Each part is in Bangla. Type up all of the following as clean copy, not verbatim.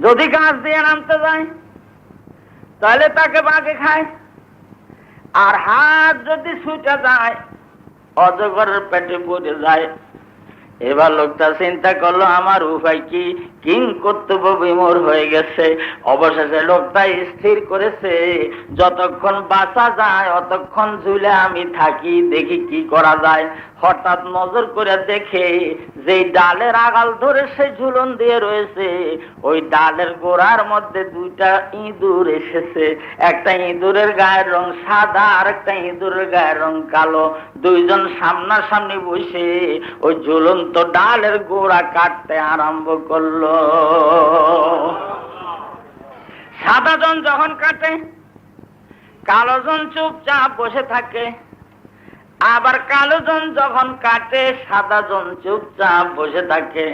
যদি গাছ দিয়ে নামতে যায় তাহলে তাকে বাঘে খায়, আর হাত যদি ছুটে যায় অজগরের পেটে পড়ে যায়। এবার লোকটা চিন্তা করলো আমার উপায় কি, কিং কর্তব্য বিমূঢ় হয়ে গেছে। অবশেষে লোকটা স্থির করেছে যতক্ষণ বাঁচা যায় অতক্ষণ ঝুলে আমি থাকি, দেখি কি করা যায়। হঠাৎ নজর করে দেখে যে ডালের আগাল ধরে সে ঝুলন দিয়ে রয়েছে, ওই ডালের গোড়ার মধ্যে দুইটা ইঁদুর এসেছে। একটা ইঁদুরের গায়ের রং সাদা আর একটা ইঁদুরের গায়ের রং কালো। দুইজন সামনাসামনি বসে ওই ঝুলন্ত ডালের গোড়া কাটতে আরম্ভ করলো। সাদাজন যখন কাটে কালোজন চুপচাপ বসে থাকে, আবার কালোজন যখন কাটে সাদাজন চুপচাপ বসে থাকে।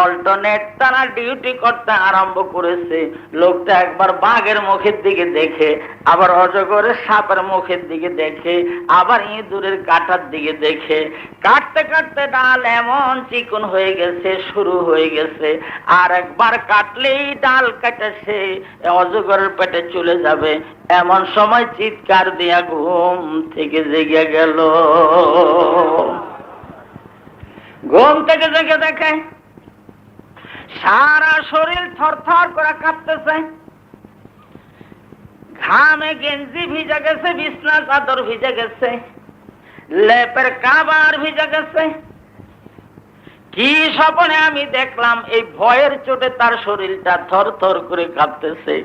অল্টারনেট তারা ডিউটি করতে আরম্ভ করেছে। লোকটা একবার বাঘের মুখের দিকে দেখে, আবার অজগরের সাপের মুখের দিকে দেখে, আবার ইঁদুরের কাটার দিকে দেখে। কাটতে কাটতে ডাল এমন চিকন হয়ে গেছে, শুরু হয়ে গেছে, আর একবার কাটলেই ডাল কাটেছে অজগরের পেটে চলে যাবে। এমন সময় চিৎকার দিয়া ঘুম থেকে জেগে গেল। ঘুম থেকে জেগে দেখে সারা শরীর থরথর করে কাঁপতেছে, ঘামে গেঞ্জি ভিজে গেছে, বিছনা চাদর ভিজে গেছে, লেপের কাবার ভিজে গেছে। কি স্বপ্নে আমি দেখলাম, এই ভয়ের চোটে তার শরীরটা থরথর করে কাঁপতেছে।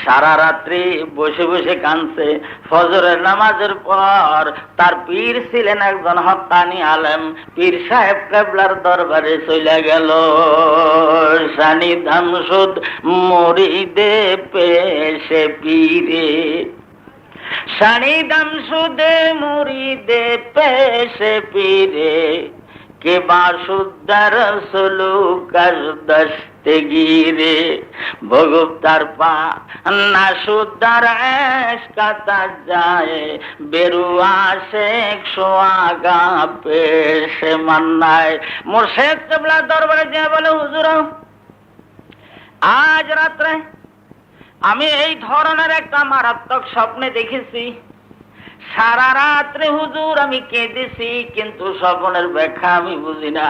সারা রাত্রি বসে বসে কাঁদছে। ফজরের নামাজের পর তার পীর ছিলেন একজন হক্কানি আলেম, পীর সাহেব কেবলার দরবারে চলে গেল। সানি ধামসুদ মুরিদে পেশে পীরে, সানি ধামসুদে মুরিদে পেশে পীরে, কে বাসুদ্দার সলুকার দস্তগিরে, ভগুপ্তার পা না সুদ্দার এসকাতা যায়, বেরুয়া শেখ সোয়াগা পেশে মান্নায়। মুর্শিদ কেবলার দরবারে যে বলে, হুজুর আজ রাত্রে আমি এই ধরনের একটা মারাত্মক স্বপ্নে দেখেছি। সারা রাত্রে হুজুর আমি কেঁদেছি, কিন্তু স্বপ্নের ব্যাখ্যা আমি বুঝি না।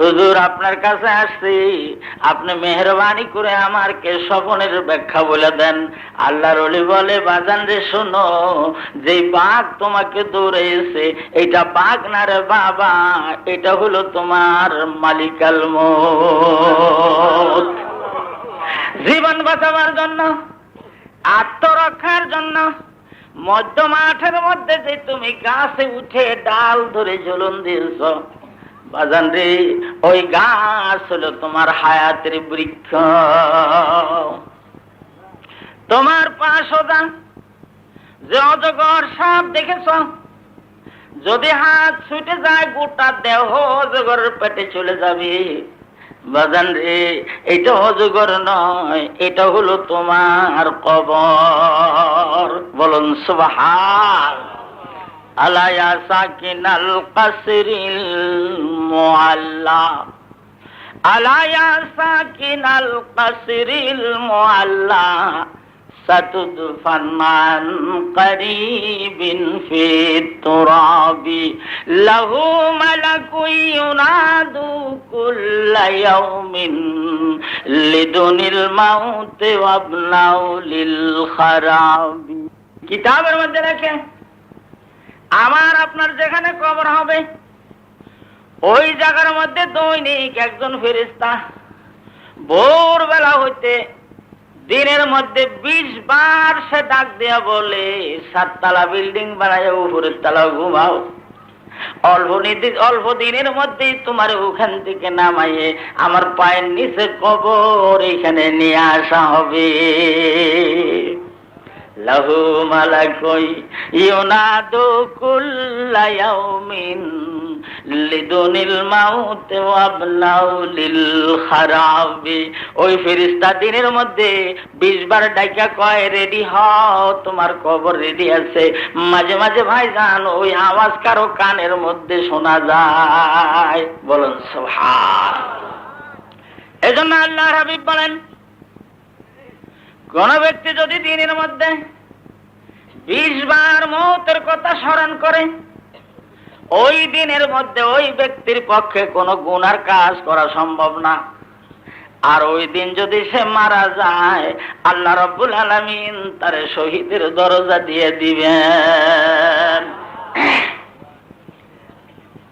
হুজুর আপনার কাছে আসছি, আপনি মেহরবানি করে আমাকে স্বপ্নের ব্যাখ্যা বলে দেন। আল্লাহর ওলি বলে, বাজান রে শোনো, যে বাঘ তোমাকে দৌড়েছে এটা বাঘ না রে বাবা, এটা হলো তোমার মালিকাল মউত। জীবন বাঁচাবার জন্য, আত্মরক্ষার জন্য মধ্য মাঠের মধ্যে যে তুমি গাছে উঠে ডাল ধরে ঝুলন দিয়েছ, বাজান রে ওই গাছ হলো তোমার হায়াতের বৃক্ষ। তোমার পাশোদা যে অজগর সাপ দেখেছ, যদি হাত ছুটে যায় গোটা দেহ অজগরের পেটে চলে যাবে। বাজান রে এটা অজগর নয়, এটা হলো তোমার কবর। বলুন সুবহান। আলা ইয়া সাকিনাল কাসরিল মুআল্লা, আলা ইয়া সাকিনাল কাসরিল মুআল্লা, সাতুদফান করিবিন ফি তুরাবি, লাহু মালাকু ইউনাদু কুল্লা ইয়াউমিন লিদুনিল মাউত ওয়াবনাউ লিল খারাবি। কিতাবের মধ্যে লেখে, আমার আপনার যেখানে কবর হবে ওই জায়গার মধ্যে দৈনিক একজন ফেরেশতা ভোরবেলা হইতে দিনের মধ্যে 20 বার সে ডাক দেয়া বলে, 7 তলা বিল্ডিং বানায় উপরের তলা ঘুমাও, অল্প দিনের মধ্যেই তোমার ওখান থেকে নামাইয়ে আমার পায়ের নিচে কবর এখানে নিয়ে আসা হবে। লাহু মালাকুই ইউনাদু কুল্লা ইয়াউমিন লিদুনিল মাউত ওয়াবনাউ লিল খারাবি। ওই ফেরেশতা দিনের মধ্যে 20 বার ডাইকা কয়, রেডি হও, তোমার কবর রেডি আছে। মাঝে মাঝে ভাইজান ওই আওয়াজ কারো কানের মধ্যে শোনা যায়। বলুন সুবহান। এজন্য আল্লাহর হাবিব বলেন, কোন ব্যক্তি যদি দিনের মধ্যে 20 বার মওতের কথা স্মরণ করে, ওই দিনের মধ্যে ওই ব্যক্তির পক্ষে কোনো গুনার কাজ করা সম্ভব না। আর ওই দিন যদি সে মারা যায়, আল্লাহ রাব্বুল আলামিন তার শহীদের দরজা দিয়ে দিবেন।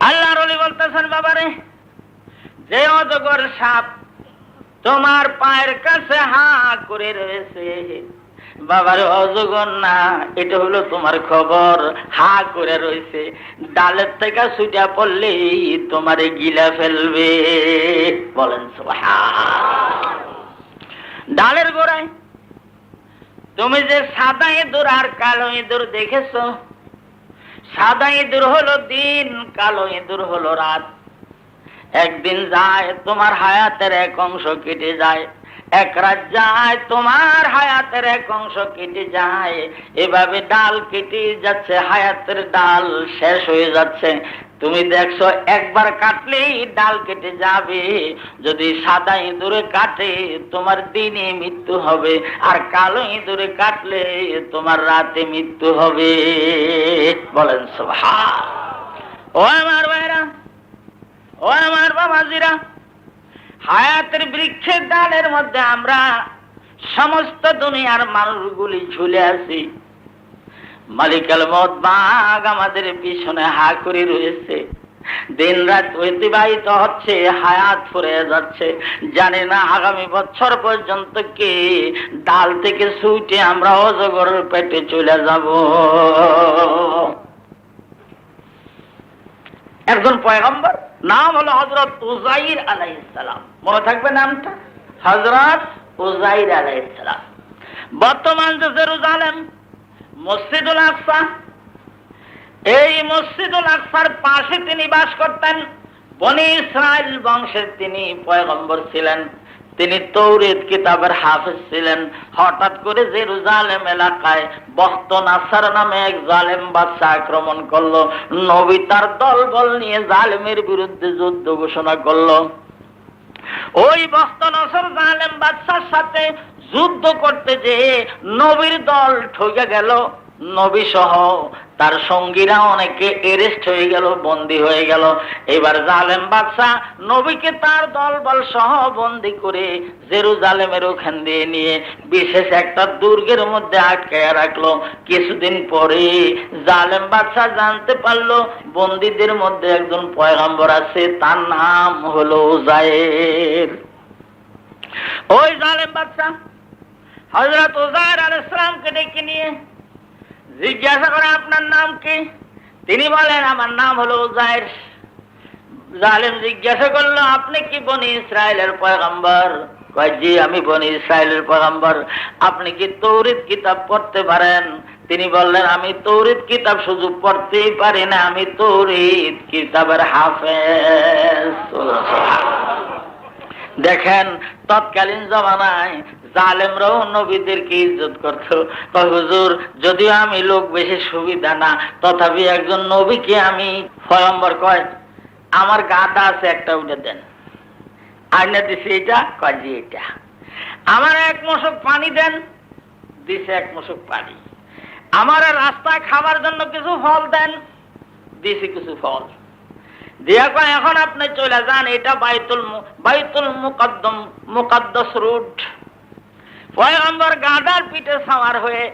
আল্লাহর ওলি বলতেছেন, বাবারে, যে অজগর সাপ তোমার পায়ের কাছে হা করে রয়েছে, বাবারে অজগর না, এটা হলো তোমার খবর, হা করে রয়েছে, ডালের থেকে ছুটা পড়লেই তোমারে গিলা ফেলবে। বলেন সুবহান। ডালের গোড়ায় তুমি যে সাদা ইঁদুর আর কালো ইঁদুর দেখেছো, সাদা ইঁদুর হলো দিন, কালো ইঁদুর হলো রাত। একদিন যায় তোমার হায়াতের এক অংশ কেটে যায়, এক রাত যায় তোমার হায়াতের এক অংশ কেটে যায়। এভাবে ডাল কেটে যাচ্ছে, হায়াতের ডাল শেষ হয়ে যাচ্ছে। তুমি দেখছো একবার কাটলেই ডাল কেটে যাবে। যদি সাদা ইঁদুরে কাটে তোমার দিনে মৃত্যু হবে, আর কালো ইঁদুরে কাটলে তোমার রাতে মৃত্যু হবে। বলেন সুবহান। ও আমার ভাইরা, ও আমার বাবাজিরা, হায়াতের বৃক্ষের ডালের মধ্যে আমরা সমস্ত দুনিয়ার মানুষগুলি ঝুলে আছি। মালিকাল মউত বাঘ আমাদের পিছনে হা করে রয়েছে, দিন রাত অতিবাহিত হচ্ছে, হায়াত ফুরিয়ে যাচ্ছে। জানি না আগামী বছর পর্যন্ত কে ডাল থেকে ছুটে আমরা অজগরের পেটে চলে যাব। একজন পয়গম্বর, নাম হলো হযরত উযাইর আলাইহিস সালাম। মনে থাকবে নামটা, হযরত উযাইর আলাইহিস সালাম। বর্তমান যে জেরুজালেম মসজিদুল আকসা, এই মসজিদুল আকসার পাশে তিনি বাস করতেন। বনি ইসরাইল বংশের তিনি পয়গম্বর ছিলেন। তিনি তৌরাত কিতাবের হাফেজ ছিলেন। হঠাৎ করে জেরুজালেম এলাকায় বখত নাসার নামে এক জালেম বাদশা আক্রমণ করলো। নবী তার দলবল নিয়ে জালেমের বিরুদ্ধে যুদ্ধ ঘোষণা করলো। ওই বখত নাসার জালেম বাদশার সাথে যুদ্ধ করতে যেয়ে নবীর দল ঠকে গেল। নবী সহ তার সঙ্গীরা অনেকে এরেস্ট হয়ে গেল, বন্দী হয়ে গেল। এবার জালেম বাদশাহ নবীকে তার দলবল সহ বন্দী করে জেরুজালেমের ওখান দিয়ে নিয়ে বিশেষ একটা দুর্গের মধ্যে আটকায় রাখলো। কিছুদিন পরে জালেম বাদশাহ জানতে পারলো বন্দীদের মধ্যে একজন পয়গম্বর আছে, তার নাম হলো উযাইর। ওই জালেম বাদশাহ হযরত উযাইর আলাইহিস সালামকে ডেকে নিয়ে জিজ্ঞাসা করে, আপনার নাম কি? তিনি বলেন, আমার নাম হলো উযাইর। জালেম জিজ্ঞাসা করলো, আপনি কি বনি ইসরায়েলের পয়গম্বর? কয়, জি, আমি বনি ইসরায়েলের পয়গম্বর। আপনি কি তৌরাত কিতাব পড়তে পারেন? তিনি বললেন, আমি তৌরাত কিতাব শুধু পড়তেই পারি না, আমি তৌরাত কিতাবের হাফেজ। দেখেন, তৎকালীন জমানায় জালেমরাও নবীদেরকে ইজ্জত করতো। হুজুর, যদিও আমি লোক বেশি সুবিধা না, তথাপি একজন নবীকে আমি পয়গম্বর কয়, আমার গাদা আছে একটা, উঠে দেন। আইনা দিছে এটা, কয় জি এটা। আমার এক মশক পানি দেন, দিছে এক মশক পানি। আমার রাস্তায় খাবার জন্য কিছু ফল দেন, দিছে কিছু ফল। দিয়া কয়, এখন আপনি চলে যান, এটা বাইতুল মুকাদ্দাস রোড। পয়গম্বর গাদার পিঠে সাওয়ার হয়ে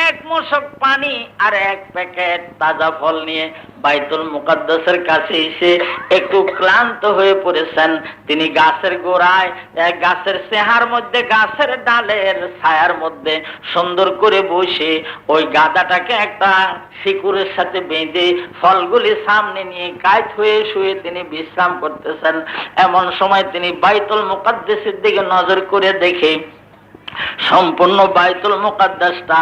এক মশক পানি আর এক প্যাকেট তাজা ফল নিয়ে বাইতুল মুকাদ্দাসের কাছে এসে একটু ক্লান্ত হয়ে পড়েছেন। তিনি গাছের গোড়ায়, গাছের সেহার মধ্যে, গাছের ডালের ছায়ার মধ্যে সুন্দর করে বসে ওই গাদাটাকে একটা শিকড়ের সাথে বেঁধে ফলগুলি সামনে নিয়ে কায়ত হয়ে শুয়ে তিনি বিশ্রাম করতেছেন। এমন সময় তিনি বাইতুল মুকাদ্দাসের দিকে নজর করে দেখে সম্পূর্ণ বাইতুল মুকাদ্দাসটা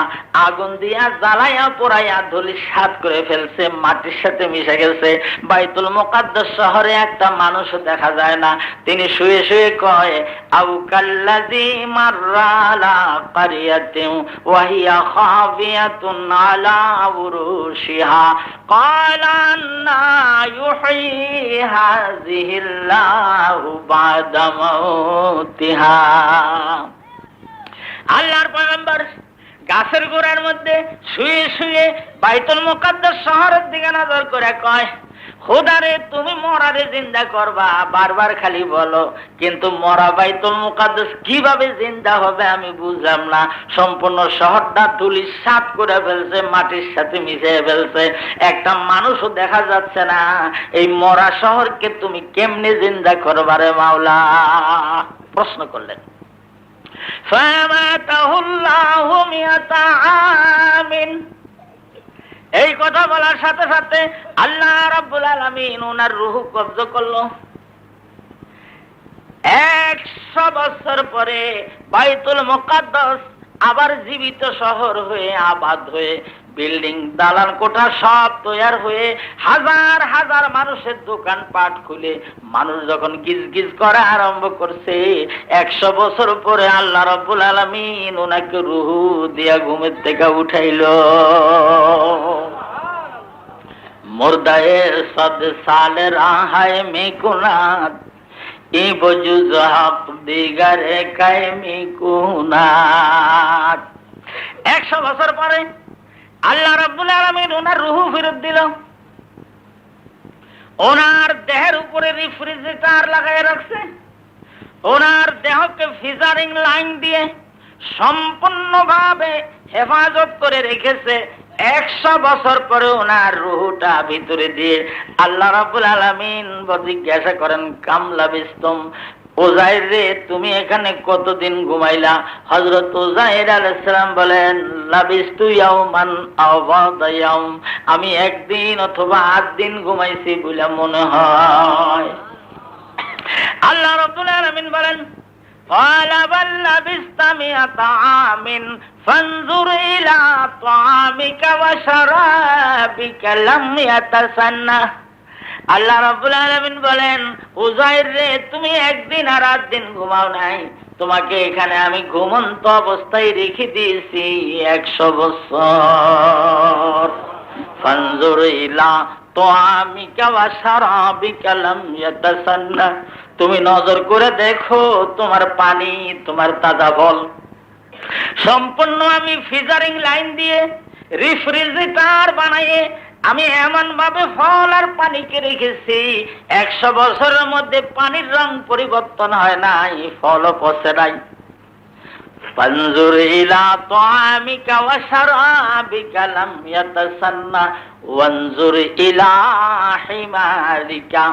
আগুন দিয়া জ্বালাইয়া পোড়াইয়া ধূলিসাৎ করে ফেলছে, মাটির সাথে মিশে গেছে। বাইতুল মুকাদ্দাস শহরে একটা মানুষও দেখা যায় না। তিনি শুয়ে শুয়ে কয়, আউ কাল্লাযী মাররা আলা ক্বারিয়াতিন ওয়া হিয়া খাবিয়াতুন আলা উরুশিহা ক্বালা আন্না ইউহয়ী হাযিহিল্লাহু বা'দা মাউতিহা। আল্লাহর পয়গম্বর গাছের গোড়ার মধ্যে শুয়ে শুয়ে বাইতুল মুকাদ্দাস শহরের দিকে নজর করে কয়, খোদারে তুমি মরারে জিন্দা করবা, বারবার খালি বলো, কিন্তু মরা বাইতুল মুকাদ্দাস কিভাবে জিন্দা হবে আমি বুঝলাম না। সম্পূর্ণ শহরটা ধুলির সাৎ করে ফেলছে, মাটির সাথে মিশিয়ে ফেলছে, একটা মানুষও দেখা যাচ্ছে না। এই মরা শহরকে তুমি কেমনে জিন্দা করবা রে মাওলা? প্রশ্ন করলেন। ফামাতাহুল্লাহু মিয়াতা আমিন। এই কথা বলার সাথে সাথে আল্লাহ রাব্বুল আলামিন ওনার রূহ কবজ করলো। 100 বছর পরে বাইতুল মুকাদ্দাস আবার জীবিত শহর হয়ে, আবাদ হয়ে, বিল্ডিং দালান কোঠা সব তৈরি হয়ে, হাজার হাজার মানুষের দোকান পাট খুলে মানুষ যখন গিজ গিজ করা আরম্ভ করছে, 100 বছর পরে আল্লাহ রাব্বুল আলামিন ওনাকে রূহ দিয়া ঘুমের থেকে উঠাইলো। মুর্দায়ে সদ সাল রাহায় মিকুনাত ই বজুজ হক দিগারে কায়েমি কুনাত। 100 বছর পরে আল্লাহ রাব্বুল আলামিন ওনার রূহ ফেরত দিল। ওনার দেহের উপরে রেফ্রিজারেটর লাগায় রাখছে, ওনার দেহকে ফিজারিং লাইন দিয়ে সম্পূর্ণভাবে হেফাজত করে রেখেছে। 100 বছর পরে ওনার রূহটা ভিতরে দিয়ে আল্লাহ রাব্বুল আলামিন জিজ্ঞাসা করেন, কামলা বিস্তম, উযাইর রে তুমি এখানে কতদিন ঘুমাইলা? হযরত উযাইর আলাইহিস সালাম বলেন, লাবিস্তু ইয়াওমান আও বা'দা ইয়াওম, আমি একদিন অথবা 8 দিন ঘুমাইছি বলে মনে হয়। আল্লাহ রাব্বুল আলামিন বলেন, ক্বালা বাল লাবিস্তা মিয়াতা আমিন ফানজুর ইলা তাআমিকা ওয়া শারাবিকা লাম ইয়াতাসান্না। আল্লাহ রাব্বুল আলামিন বলেন, উযাইর রে তুমি একদিন আর 8 দিন ঘুমাও নাই, তোমাকে এখানে আমি ঘুমন্ত অবস্থায় রেখে দিয়েছি 100 বছর। ফানজুর ইলা তাআমিকা ওয়া শারাবিকা লাম ইয়াতাসান্না, তুমি নজর করে দেখো তোমার পানি, তোমার তাজা ফল সম্পূর্ণ আমি ফিজারিং লাইন দিয়ে রেফ্রিজারেটর বানাইয়ে আমি এমন ভাবে ফল আর পানিকে রেখেছি, 100 বছরের মধ্যে পানির রং পরিবর্তন হয় নাই, ফলও পচে নাই। ফানজুর ইলা তাআমিকা ওয়া শারাবিকা লাম ইয়াতাসান্না ওয়ানজুর ইলা হিমারিকা।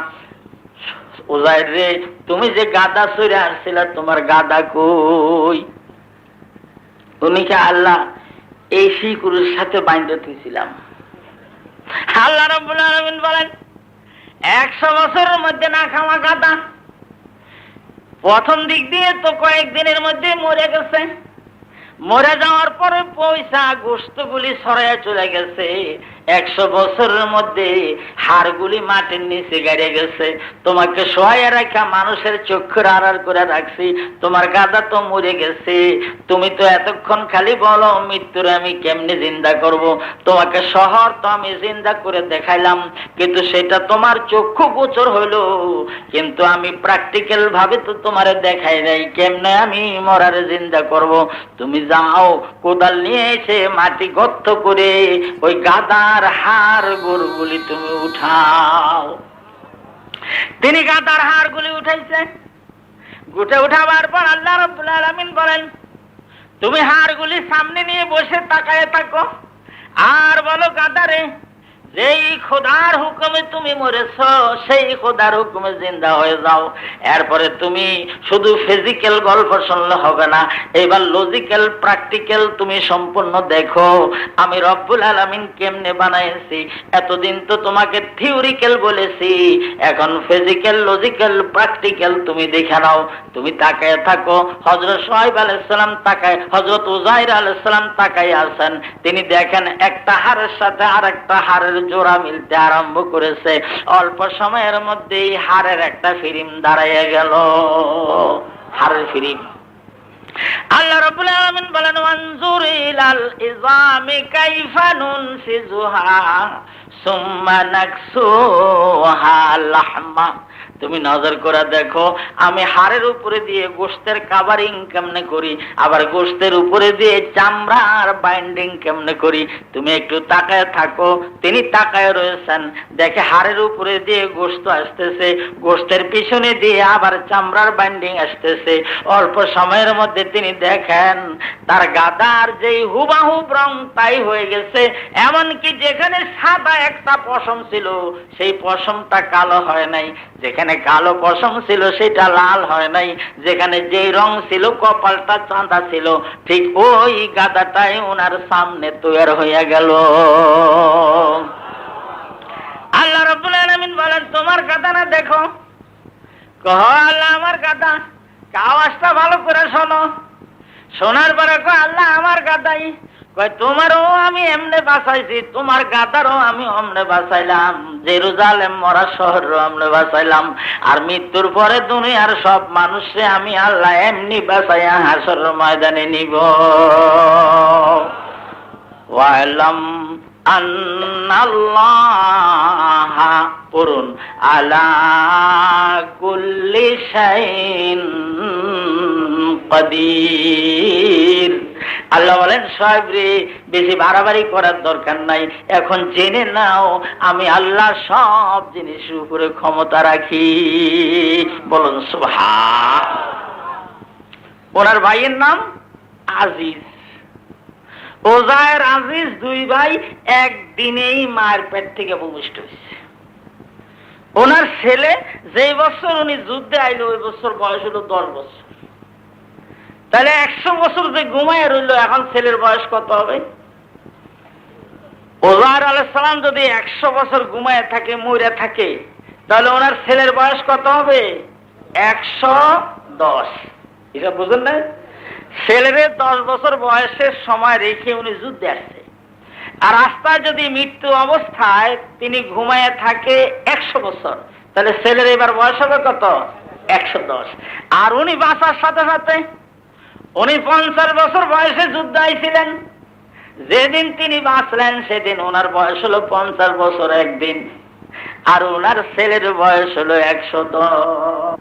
উযাইর রে তুমি যে গাদা চড়ে আসছিলা, তোমার গাদা কই? উনিকে আল্লাহ এই শিকুরের সাথে বাইন্ধে দিয়েছিলাম। আল্লাহ রাব্বুল আলামিন বলেন, 100 বছরের মধ্যে না খাওয়া গাদা প্রথম দিক দিয়ে তো কয়েকদিনের মধ্যে মরে গেছে, মরে যাওয়ার পরে পয়সা গোশতগুলি ছড়াইয়া চলে গেছে। 100 বছরের মধ্যে হাড়গুলি মাটির নিচে গাড়ে গেছে। তোমাকে শোয়াইয়া রাখা মানুষের চক্ষুর আড়াল করে রাখছি, তোমার গাদা তো মরে গেছে। তুমি তো এতক্ষণ খালি বলো মৃত্যুর আমি কেমনে জিন্দা করব। তোমাকে শহর তো আমি জিন্দা করে দেখাইলাম, কিন্তু সেটা তোমার চক্ষু গোচর হইলো, কিন্তু আমি প্র্যাকটিক্যাল ভাবে তো তোমারে দেখাই নাই কেমনে আমি মরারে জিন্দা করব। তুমি যাও কোদাল নিয়ে এসে মাটি গর্ত করে ওই গাদার হাড় গরুগুলি তুমি উঠাও। তিনি গাদার হাড়গুলি উঠাইছে। উঠাবার পর আল্লাহ রাব্বুল আলামিন বলেন, তুমি হাড়গুলি সামনে নিয়ে বসে তাকায় থাকো আর বলো, গাদারে যেই খোদার হুকুমে তুমি মরেছ সেই খোদার হুকুমে জিন্দা হয়ে যাও। এরপরে তুমি শুধু ফিজিক্যাল গল্প শুনলে হবে না, এবার লজিক্যাল প্র্যাকটিক্যাল তুমি সম্পূর্ণ দেখো আমি রব্বুল আলামিন কেমনে বানাইছি। এতদিন তো তোমাকে থিওরিক্যাল বলেছি, এখন ফিজিক্যাল লজিক্যাল প্র্যাকটিক্যাল তুমি দেখে নাও। তুমি তাকায় থাকো। হযরত শুআয়ব আলাইহিস সালাম তাকায়, হযরত উযাইর আলাইহিস সালাম তাকায় আছেন। তিনি দেখেন একটা হাড়ের সাথে আরেকটা হাড়ের জোড়া মিলতে আরম্ভ করেছে। অল্প সময়ের মধ্যেই হাড়ের একটা ফিরিম দাঁড়াইয়া গেল, হাড়ের ফিরিম। আল্লাহ রাব্বুল আলামিন বলেন, ওয়ানজুর ইলাল ইযামি কাইফা নুনসিজুহা সুম্মা নাকসুহা লাহমা। তুমি নজর করে দেখো আমি হাড়ের উপরে দিয়ে গোশতের কাভারিং কেমনে করি, আবার গোশতের উপরে দিয়ে চামড়ার বাইন্ডিং কেমনে করি। তুমি একটু তাকায় থাকো। তিনি তাকায় রয়েছেন, দেখে হাড়ের উপরে দিয়ে গোশত আসতেছে, গোশতের পিছনে দিয়ে আবার চামড়ার বাইন্ডিং আসতেছে। অল্প সময়ের মধ্যে তিনি দেখেন তার গাদার যেই হুবাহুব রং তাই হয়ে গেছে। এমনকি যেখানে সাদা একটা পশম ছিল সেই পশমটা কালো হয় নাই, যেখানে কালো পশম ছিল সেটা লাল হয় নাই, যেখানে যেই রং ছিল কপালটা চাঁদা ছিল, ঠিক ওই গাদাটাই ওনার সামনে তৈরি হয়ে গেল। আল্লাহ রাব্বুল আলামিন বলেন তোমার গাদা না দেখো। কহ আল্লাহ আমার গাদা। আওয়াজটা ভালো করে শোনো। শোনার পরে কয় আল্লাহ আমার গাদাই। কয় তোমারও আমি এমনে বাঁচাইছি, তোমার গাদারও আমি অমনে বাঁচাইলাম, জেরুজালেম মরা শহরও অমনে বাঁচাইলাম, আর মৃত্যুর পরে দুনিয়ার সব মানুষে আমি আল্লাহ এমনি বাঁচাইয়া হাসরের ময়দানে নিব। ওয়ালাম আন্নাল্লাহ পুরুন আলা কুল্লি শাইইন কাদির। আল্লাহ বলেন সাহেবরে বেশি বাড়াবাড়ি করার দরকার নাই, এখন জেনে নাও আমি আল্লাহ সব জিনিসের উপরে ক্ষমতা রাখি। বলুন সুবহান। ওনার ভাইয়ের নাম আজিজ। ওজায়ের আজিজ দুই ভাই একদিনেই মায়ের পেট থেকে ভূমিষ্ঠ হয়েছে। ওনার ছেলে যেই বছর উনি যুদ্ধে আইলো ওই বছর বয়স হলো 10 বছর। তাহলে 100 বছর যে ঘুমায় রইল, এখন ছেলের বয়স কত হবে? ওজায়ের আলাইহিস সালাম যদি 100 বছর ঘুমায় থাকে, মরে থাকে, তাহলে ওনার ছেলের বয়স কত হবে? 110। এটা বুঝেন না? ছেলেরে 10 বছর বয়সের সময় রেখে উনি যুদ্ধে আসছে, আর রাস্তায় যদি মৃত্যু অবস্থায় তিনি ঘুমায় থাকে 100 বছর, তাহলে ছেলের এবার বয়স হবে কত? 110। আর উনি বাঁচার সাথে সাথে উনি 50 বছর বয়সে যুদ্ধে আইছিলেন। যেদিন তিনি বাঁচলেন সেদিন ওনার বয়স হলো 50 বছর একদিন, আর ওনার ছেলের বয়স হলো 110।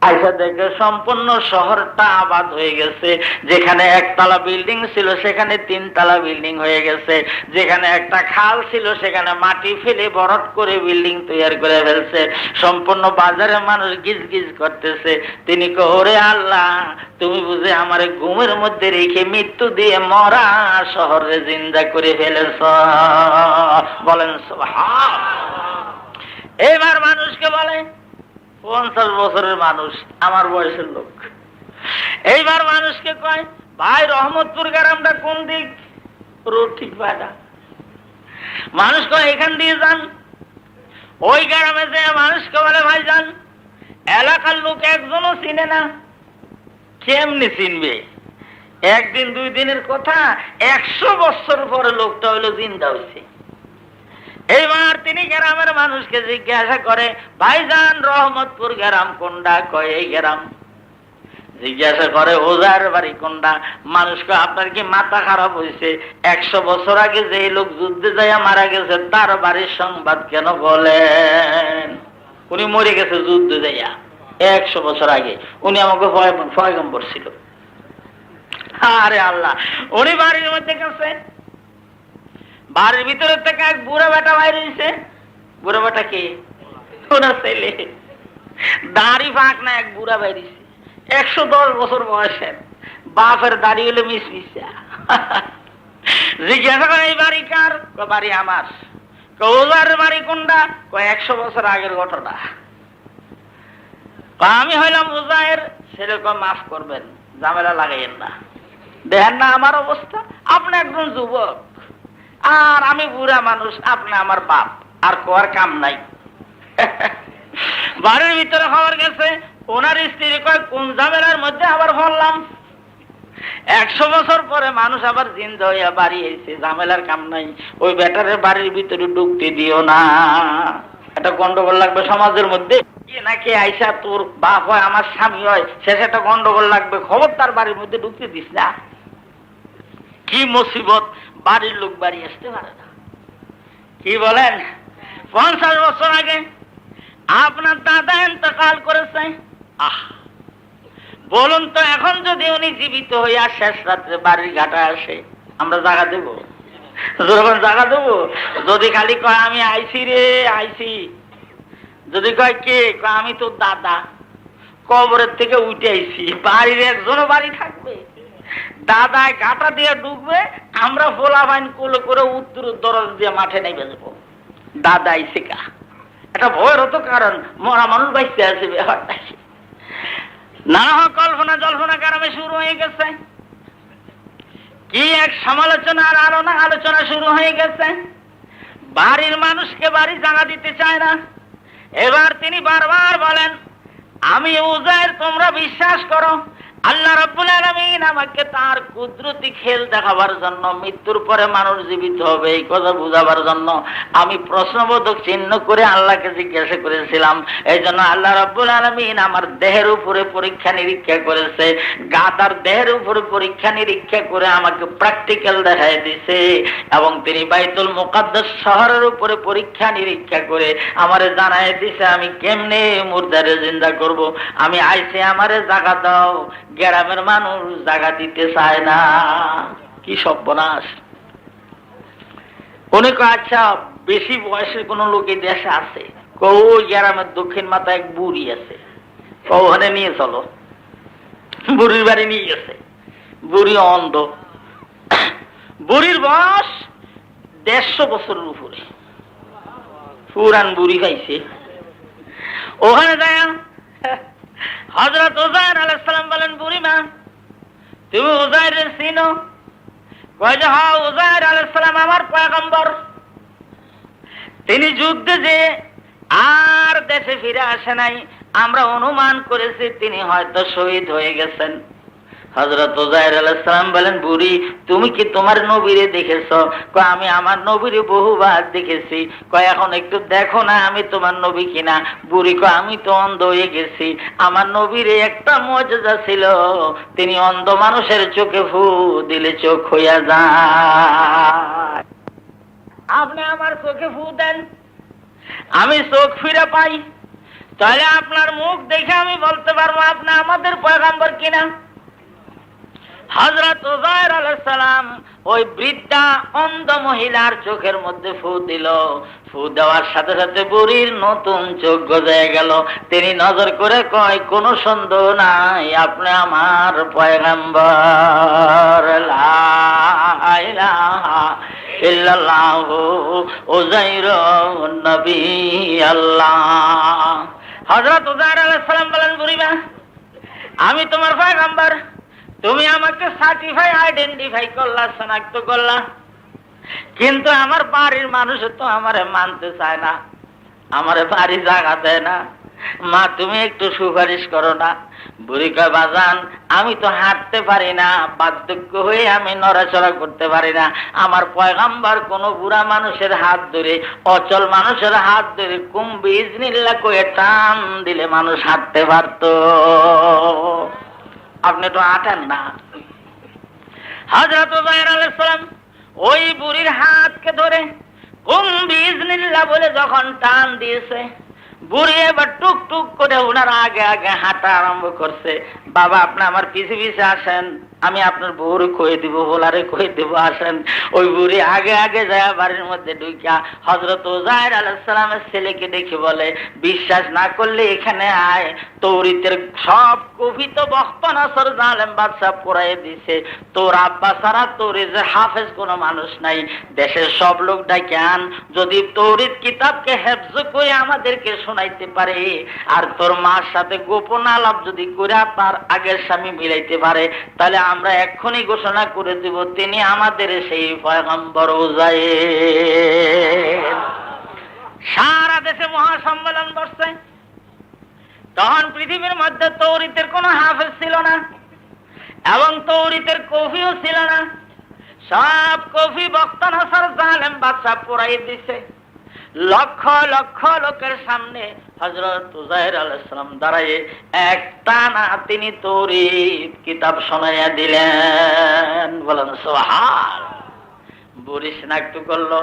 আইসা দেখে সম্পূর্ণ শহরটা আবাদ হয়ে গেছে। যেখানে একতলা বিল্ডিং ছিল সেখানে 3 তলা বিল্ডিং হয়ে গেছে। যেখানে একটা খাল ছিল সেখানে মাটি ফেলে বরট করে বিল্ডিং তৈরি করে ফেলছে। সম্পূর্ণ বাজারের মানুষ গিজ গিজ করতেছে। তিনি ওরে আল্লাহ, তুমি বুঝে আমার ঘুমের মধ্যে রেখে মৃত্যু দিয়ে মরা শহরে জিন্দা করে ফেলেছ। বলেন সুবহান। এবার মানুষকে বলে 50 বছরের মানুষ, আমার বয়সের লোক। এইবার মানুষকে কয় ভাই রহমতপুর গ্রামটা কোন দিক? রোড ঠিক পায় না। মানুষ কয় এখান দিয়ে যান। ওই গ্রামে যে মানুষকে বলে ভাই যান, এলাকার লোক একজনও চিনে না। কেমনি চিনবে? একদিন 2 দিনের কথা, 100 বছর পরে লোকটা হইলো জিন্দা হয়েছে। এইবার তিনি গ্রামের মানুষকে জিজ্ঞাসা করে ভাইজান রহমতপুর গ্রাম কোনটা? কয় এই গ্রাম। জিজ্ঞাসা করে ওজার বাড়ি কোনটা? মানুষ কয় আপনার কি মাথা খারাপ হয়েছে? 100 বছর আগে যে লোক যুদ্ধে যাইয়া মারা গেছে তার বাড়ির সংবাদ কেন বলেন? উনি মরে গেছে যুদ্ধে যাইয়া 100 বছর আগে। উনি আমাকে পয়গম্বর ছিল। আরে আল্লাহ, উনি বাড়ির মধ্যে গেছে, বাড়ির ভিতরে থেকে এক বুড়া বেটা বাইরে হয়েছে। বুড়া বেটা কি? ওনার ছেলে। দাড়ি ফাঁক না, এক বুড়া বাইরেছে 110 বছর বয়সের। বাপের দাড়ি হলো মিসমিসা। জিজ্ঞাসা করে এই বাড়ি কার? বাড়ি আমার। ওজার বাড়ি কোনটা? 100 বছর আগের ঘটনা। আমি হইলাম ওজায়ের ছেলে। মাফ করবেন, ঝামেলা লাগাইয়েন না। দেখেন না আমার অবস্থা, আপনি একজন যুবক আর আমি বুড়া মানুষ, আপনি আমার বাপ, আর কোয়ার কাম নাই। বাড়ির ভিতরে খবর গেছে, ওনার স্ত্রী কয় কোন ঝামেলার মধ্যে আবার ফললাম? 100 বছর পরে মানুষ আবার জিন্দা হইয়া বাড়ি এসে, ঝামেলার কাম নাই। ওই বেটারের বাড়ির ভিতরে ঢুকতে দিও না, একটা গন্ডগোল লাগবে সমাজের মধ্যে। কে না কে আইসা তোর বাপ হয় আমার স্বামী হয়, শেষে একটা গন্ডগোল লাগবে, খবরদার বাড়ির মধ্যে ঢুকতে দিস না। কি মুসিবত, বাড়ির লোক বাড়ি আসতে পারে না। কি বলেন? 50 বছর আগে আপনার দাদা ইন্তেকাল করেছে। আহ, বলুন তো এখন যদি উনি জীবিত হইয়া শেষ রাত্রে বাড়ির ঘাটে আসে, আমরা জায়গা দেব? যখন জায়গা দেবো, যদি খালি কয় আমি আইছি রে আইছি, যদি কয় কে, আমি তোর দাদা কবরের থেকে উঠে আইছি, বাড়ির একজনও বাড়ি থাকবে? দাদায় গাটা দিয়ে ঢুকবে, আমরা ফোলা বাইন কোলে করে উত্তর দরজ দিয়ে মাঠে নেমে যাবো। দাদা আইছে কা, একটা ভয়ের হতো, কারণ মরা মানুষ বাইতে আছে ব্যাপারটা। না কল্পনা জল্পনা কারণে শুরু হয়ে গেছে, কি এক সমালোচনা আর আলোচনা শুরু হয়ে গেছে। বাড়ির মানুষকে বাড়ি জায়গা দিতে চায় না। এবার তিনি বারবার বলেন, আমি উজাইর, তোমরা বিশ্বাস করো আল্লাহ রাব্বুল আলামিন আমাকে তার কুদরতি খেল দেখাবার জন্য, মৃত্যুর পরে মানুষ জীবিত হবে এই কথা বুঝাবার জন্য আমি প্রশ্নবোধক চিহ্ন করে আল্লাহকে জিজ্ঞাসা করেছিলাম। এই জন্য আল্লাহ রাব্বুল আলামিন আমার দেহের উপরে পরীক্ষা নিরীক্ষা করেছে, গাদার দেহের উপরে পরীক্ষা নিরীক্ষা করে আমাকে প্র্যাকটিক্যাল দেখাই দিছে, এবং তিনি বাইতুল মুকাদ্দাস শহরের উপরে পরীক্ষা নিরীক্ষা করে আমারে জানাই দিছে আমি কেমনে মুর্দারে জিন্দা করব। আমি আইছে আমারে জায়গা দাও, গ্রামের মানুষ জায়গা দিতে চায় না। কি সর্বনাশ! উনি কয়, আচ্ছা বেশি বয়সের কোন লোক এই দেশে আছে? ওই গ্রামের দক্ষিণ মাথায় এক বুড়ি আছে, ওখানে নিয়ে চলো। বুড়ির বাড়ি নিয়ে গেছে। বুড়ি অন্ধ, বুড়ির বয়স 150 বছরের উপরে, পুরান বুড়ি খাইছে। ওখানে যায় হযরত উজাইর আলাইহিস সালাম বলেন, বুড়িমা তুমি উজাইরের চিনো? কয় যে হ্যাঁ, উজাইর আলাইহিস সালাম আমার পয়গম্বর। তিনি যুদ্ধে যে আর দেশে ফিরে আসে নাই, আমরা অনুমান করেছি তিনি হয়তো শহীদ হয়ে গেছেন। হযরত উজাইর আলাইহিস সালাম বলেন, বুড়ি তুমি কি তোমার নবীরে দেখেছো? কয় আমি আমার নবীরে বহুবার দেখেছি। কয় এখন একটু দেখো না আমি তোমার নবী কিনা। বুড়ি কয় আমি তো অন্ধ হয়ে গেছি, আমার নবীরে একটা মুজিজা ছিল, তিনি অন্ধ মানুষের চোখে ফু দিলে চোখ হইয়া যায়। আপনি আমার চোখে ফু দেন, আমি চোখ ফিরে পাই, তাহলে আপনার মুখ দেখে আমি বলতে পারবো আপনি আমাদের পয়গম্বর কিনা। হযরত উজাইর আলাইহিস সালাম ওই বৃদ্ধা অন্ধ মহিলার চোখের মধ্যে ফু দিল। ফু দেওয়ার সাথে সাথে বুড়ির নতুন চোখ গজায় গেল। তিনি নজর করে কয়, কোনো সন্দেহ নাই আপনি আমার পয়গম্বর। লা ইলাহা ইল্লাল্লাহু উজাইরুন নবী আল্লাহ। হযরত উজাইর আলাইহিস সালাম বলেন, বুড়িমা আমি তোমার পয়গম্বর, তুমি আমাকে সার্টিফাই আইডেন্টিফাই করলা, শনাক্ত করলা, কিন্তু আমার বাড়ির মানুষ তো আমারে মানতে চায় না, আমারে বাড়ি জায়গা দেয় না। মা তুমি একটু সুপারিশ করো না। বুড়ি কয়, বাজান আমি তো হাঁটতে পারি না, বার্ধক্য হয়ে আমি নড়াচড়া করতে পারি না। আমার পয়গম্বর কোন বুড়া মানুষের হাত ধরে, অচল মানুষের হাত ধরে কুম বিইজনিল্লাহ কয়ে টান দিলে মানুষ হাঁটতে পারতো, আপনি তো আটেন না। হযরত উজাইর আলাইহিস সালাম ওই বুড়ির হাতকে ধরে কুম বিইজনিল্লাহ বলে যখন টান দিয়েছে, বুড়ি এবার টুক টুক করে ওনার আগে আগে হাঁটা আরম্ভ করছে। বাবা আপনি আমার পিছে পিছে আসেন, আমি আপনার বউরে কয়ে দিব, বলারে কয়ে দিব, আসেন। ওই বুড়ি আগে আগে যায় বাড়ির মধ্যে ঢুকিয়া হযরত উজাইর আলাইহিস সালামের ছেলেকে দেখে বলে, বিশ্বাস না করলে এখানে আয়, তৌরাতের সব কপি তো বখতনাসর জালেম বাদশা পড়াই দিছে, তোর আব্বা ছাড়া তৌরাতের হাফেজ কোনো মানুষ নাই, দেশের সব লোক ডাকে আন, যদি তৌরাত কিতাবকে হেফজ করে আমাদেরকে শোনাইতে পারে, আর তোর মার সাথে গোপন আলাপ যদি করে তার আগের স্বামী মিলাইতে পারে, তাহলে আমরা এক্ষুনি ঘোষণা করে দেব তিনি আমাদের সেই পয়গম্বর উজাইর। সারা দেশে মহাসম্মেলন বসছে। তখন পৃথিবীর মধ্যে তৌরাতের কোনো হাফেজ ছিল না, এবং তৌরাতের কফিও ছিল না। সব কফি বখতনাসর জালেম বাদশা পড়াই দিছে। লক্ষ লক্ষ লোকের সামনে হযরত উজাইর আলাইহিস সালাম দাঁড়ায় একটানা তিনি তৌরাত কিতাব শোনাইয়া দিলেন। বলেন সুবহান। বুড়ি শনাক্ত করলো,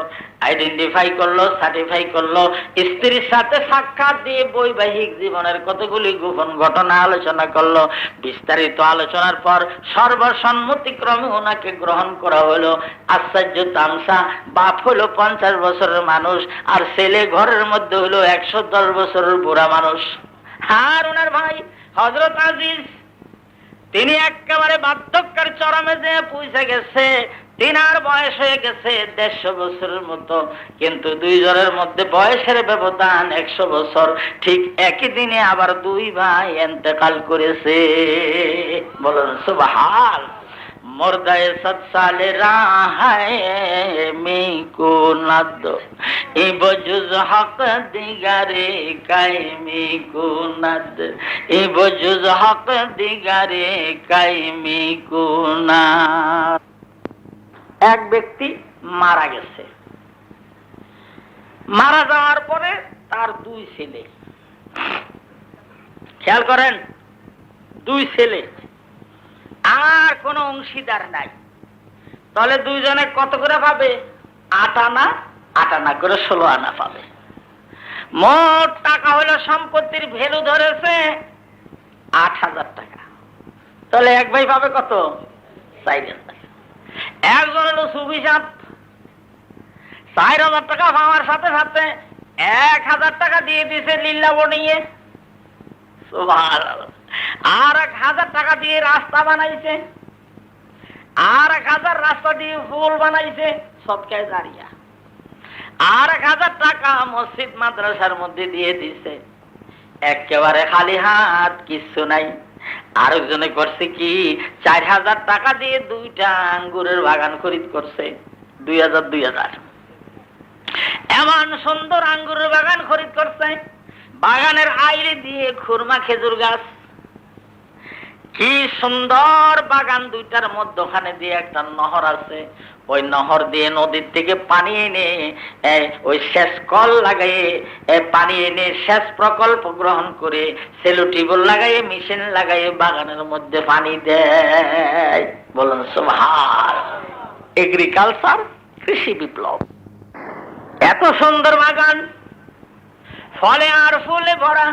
আইডেন্টিফাই করলো, সার্টিফাই করলো, স্ত্রীর সাথে সাক্ষাৎ দিয়ে বৈবাহিক জীবনের কতগুলি গোপন ঘটনা আলোচনা করলো। বিস্তারিত আলোচনার পর সর্বসম্মতিক্রমে ওনাকে গ্রহণ করা হলো। আশ্চর্য তামসা, বাপ হলো 50 বছরের মানুষ, আর ছেলে ঘরের মধ্যে হলো 110 বছরের বুড়া মানুষ। আর ওনার ভাই হযরত আজিজ, তিনি একেবারে বার্ধক্যের চরমে যে পৌঁছে গেছে। তিনার বয়স হয়ে গেছে 150 বছরের মতো, কিন্তু দুইজনের মধ্যে বয়সের ব্যবধান 100 বছর। ঠিক একই দিনে আবার দুই ভাই ইন্তেকাল করেছে। বলুন সুবহান। মুর্দায়ে 7 সালে রাহায়ে মিকো নাদ ইবজুজ হক দিগারে কাইমি কুনাদ ইবজুজ হক দিগারে কাইমি কুনাদ। এক ব্যক্তি মারা গেছে। মারা যাওয়ার পরে তার 2 ছেলে, খেয়াল করেন, 2 ছেলে, আর কোন অংশীদার নাই। তাহলে দুইজনে কত করে পাবে? 8 আনা, 8 আনা করে 16 আনা পাবে। মোট টাকা হলো, সম্পত্তির ভ্যালু ধরেছে 8,000 টাকা। তাহলে এক ভাই পাবে কত? 4,000 টাকা। একজন হলো সুফি সাহেব, 4,000 টাকা পাওয়ার সাথে সাথে 1,000 টাকা দিয়ে দিয়েছে লিল্লা বনিয়ে। সুবহানাল্লাহ। আর 1,000 টাকা দিয়ে রাস্তা বানাইছে, আর 1,000 রাস্তা দিয়ে ফুল বানাইছে, সদকায়ে জারিয়া। আর 1,000 টাকা মসজিদ মাদ্রাসার মধ্যে দিয়ে দিছে। একেবারে খালি হাত, কিছু নাই। আরেকজনে করছে কি, 4,000 টাকা দিয়ে 2টা আঙ্গুরের বাগান খরিদ করছে। 2,000 এমন সুন্দর আঙ্গুরের বাগান খরিদ করছে। বাগানের আইলে দিয়ে খুরমা খেজুর গাছ, কি সুন্দর বাগান। 2টার মধ্যখানে দিয়ে একটা নহর আছে। ওই নহর দিয়ে নদীর থেকে পানি এনে ওই সেচ কল লাগাই পানি এনে সেচ প্রকল্প গ্রহণ করে সেলো টিউবওয়েল লাগাই মেশিন লাগাই বাগানের মধ্যে পানি দেয়। বলুন সুবহান। এগ্রিকালচার, কৃষি বিপ্লব। এত সুন্দর বাগান, ফলে আর ফুলে ভরা,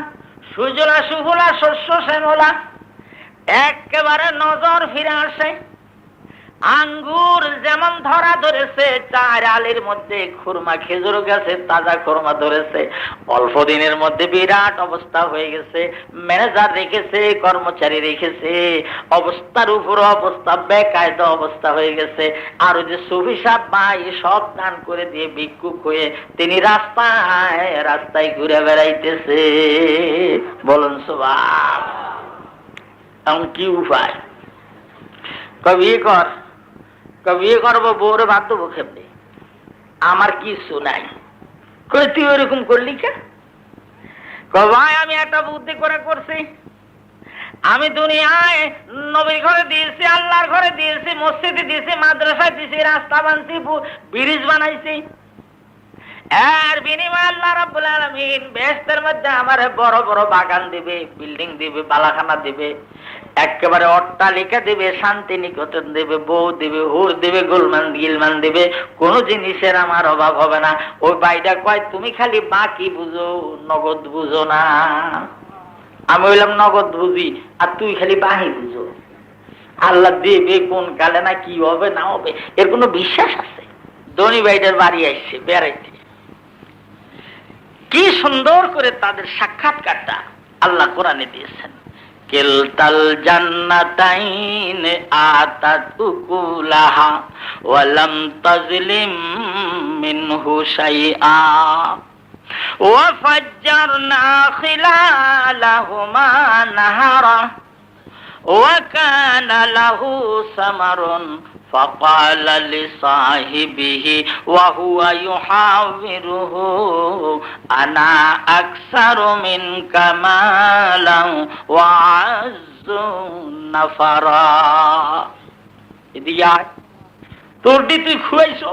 সুজলা সুফলা, শস্য শ্যামলা। একেবারে নজর ফিরে আসে। আঙ্গুর যেমন ধরা ধরেছে, 4 আলির মধ্যে খুরমা খেজুর গাছে তাজা খুরমা ধরেছে। অল্প দিনের মধ্যে বিরাট অবস্থা হয়ে গেছে। ম্যানেজার রেখেছে, কর্মচারী রেখেছে, অবস্থার উপর অবস্থা, বেকায়দা অবস্থা হয়ে গেছে। আর ওই যে সুফি সাহেব ভাই সব দান করে দিয়ে ভিক্ষুক হয়ে তিনি রাস্তায় রাস্তায় ঘুরে বেড়াইতেছে। বলুন সুবহান। এখন কি উপায়? কবি কর, কবি করবো, বউরে বাদ দেবো খেপলে, আমার কিছু নাই। কই তুই ওরকম করলি কে? ভাই আমি একটা বুদ্ধি করে করছি। আমি দুনিয়ায় নবীর ঘরে দিয়েছি, আল্লাহর ঘরে দিয়েছি, মসজিদে দিয়েছি, মাদ্রাসায় দিয়েছি, রাস্তা বানাইছি, ব্রিজ বানাইছি। এর বিনিময়ে আল্লাহ রাব্বুল আলামিন বেহেশতের মধ্যে আমার বড় বড় বাগান দিবে, বিল্ডিং দিবে, বালাখানা দিবে, একেবারে অট্টালিকা দিবে, শান্তি নিকেতন দিবে, বউ দিবে, হুর দিবে, গোলমান গিলমান দিবে। কোন জিনিসের আমার অভাব হবে না। ওই ভাইটা কয় তুমি খালি বাকি বুঝো, নগদ বুঝো না। আমি বললাম নগদ বুঝি, আর তুই খালি বাহি বুঝো। আল্লাহ দেবে কোন কালে, না কি হবে না হবে, এর কোনো বিশ্বাস আছে? ধনী ভাইটার বাড়ি আসছে বেড়াইতে, কি সুন্দর করে তাদের সাক্ষাৎকারটা আল্লাহ কোরআনে দিয়েছেন। কিলতাল জান্নাতাইন আতাত উকুলাহা ওয়া লাম তাজলিম মিনহু শাইআ ওয়া ফাজ্জারনা খিলালাহুমা নাহারা ওয়া কানা লাহু সামারুন فقال لصاحبه وهو يحاوره أنا أكثر منك مالا وأعز نفرا। তোর দি তুই খুয়াইছো,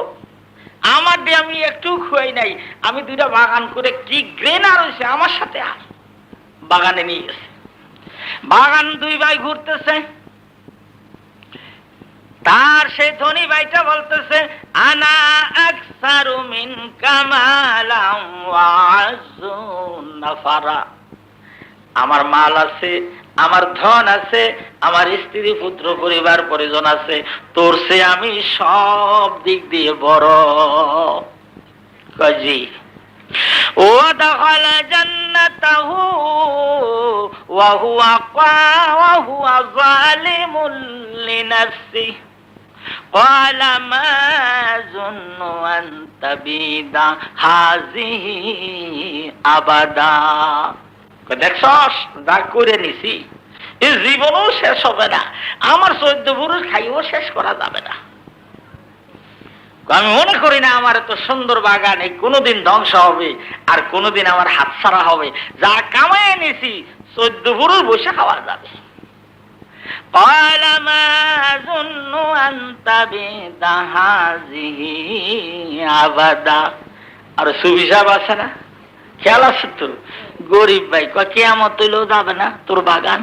আমার দিয়ে আমি একটু খুয়াই নাই। আমি 2টা বাগান করে কি গ্রেনার হয়েছে, আমার সাথে আর বাগানে নিয়ে গেছে। বাগান 2 ভাই ঘুরতেছে। তার সেই ধনী ভাইটা বলতেছে, আনা আকসারু মিনকা মালাম ওয়া আযু নাফারা, আমার মাল আছে, আমার ধন আছে, আমার স্ত্রী পুত্র পরিবার পরিজন আছে, তোর সে আমি সব দিক দিয়ে বড়। কাজী ওয়াদাখালা জান্নাতাহু ওয়া হুয়া যালিমুন লিনাফসিহি ক্বালা মা যুন্নু আন তাবিদা হাযিহি আবাদা। দেখছস, যা করে নিছি এই জীবনও শেষ হবে না, আমার 14 পুরুষ খাইও শেষ করা যাবে না। আমি মনে করি না আমার এত সুন্দর বাগান এই কোনোদিন ধ্বংস হবে আর কোনোদিন আমার হাতছাড়া হবে। যা কামাই নিছি 14 পুরুষ বসে খাওয়া যাবে। ক্বালা মা যুন্নু আন তাবিদা হাযিহি আবাদা। আর সুফি সাহেব আছে না, খেয়াল আছে তো, গরিব ভাই কয় কিয়ামত হইলেও যাবে না তোর বাগান।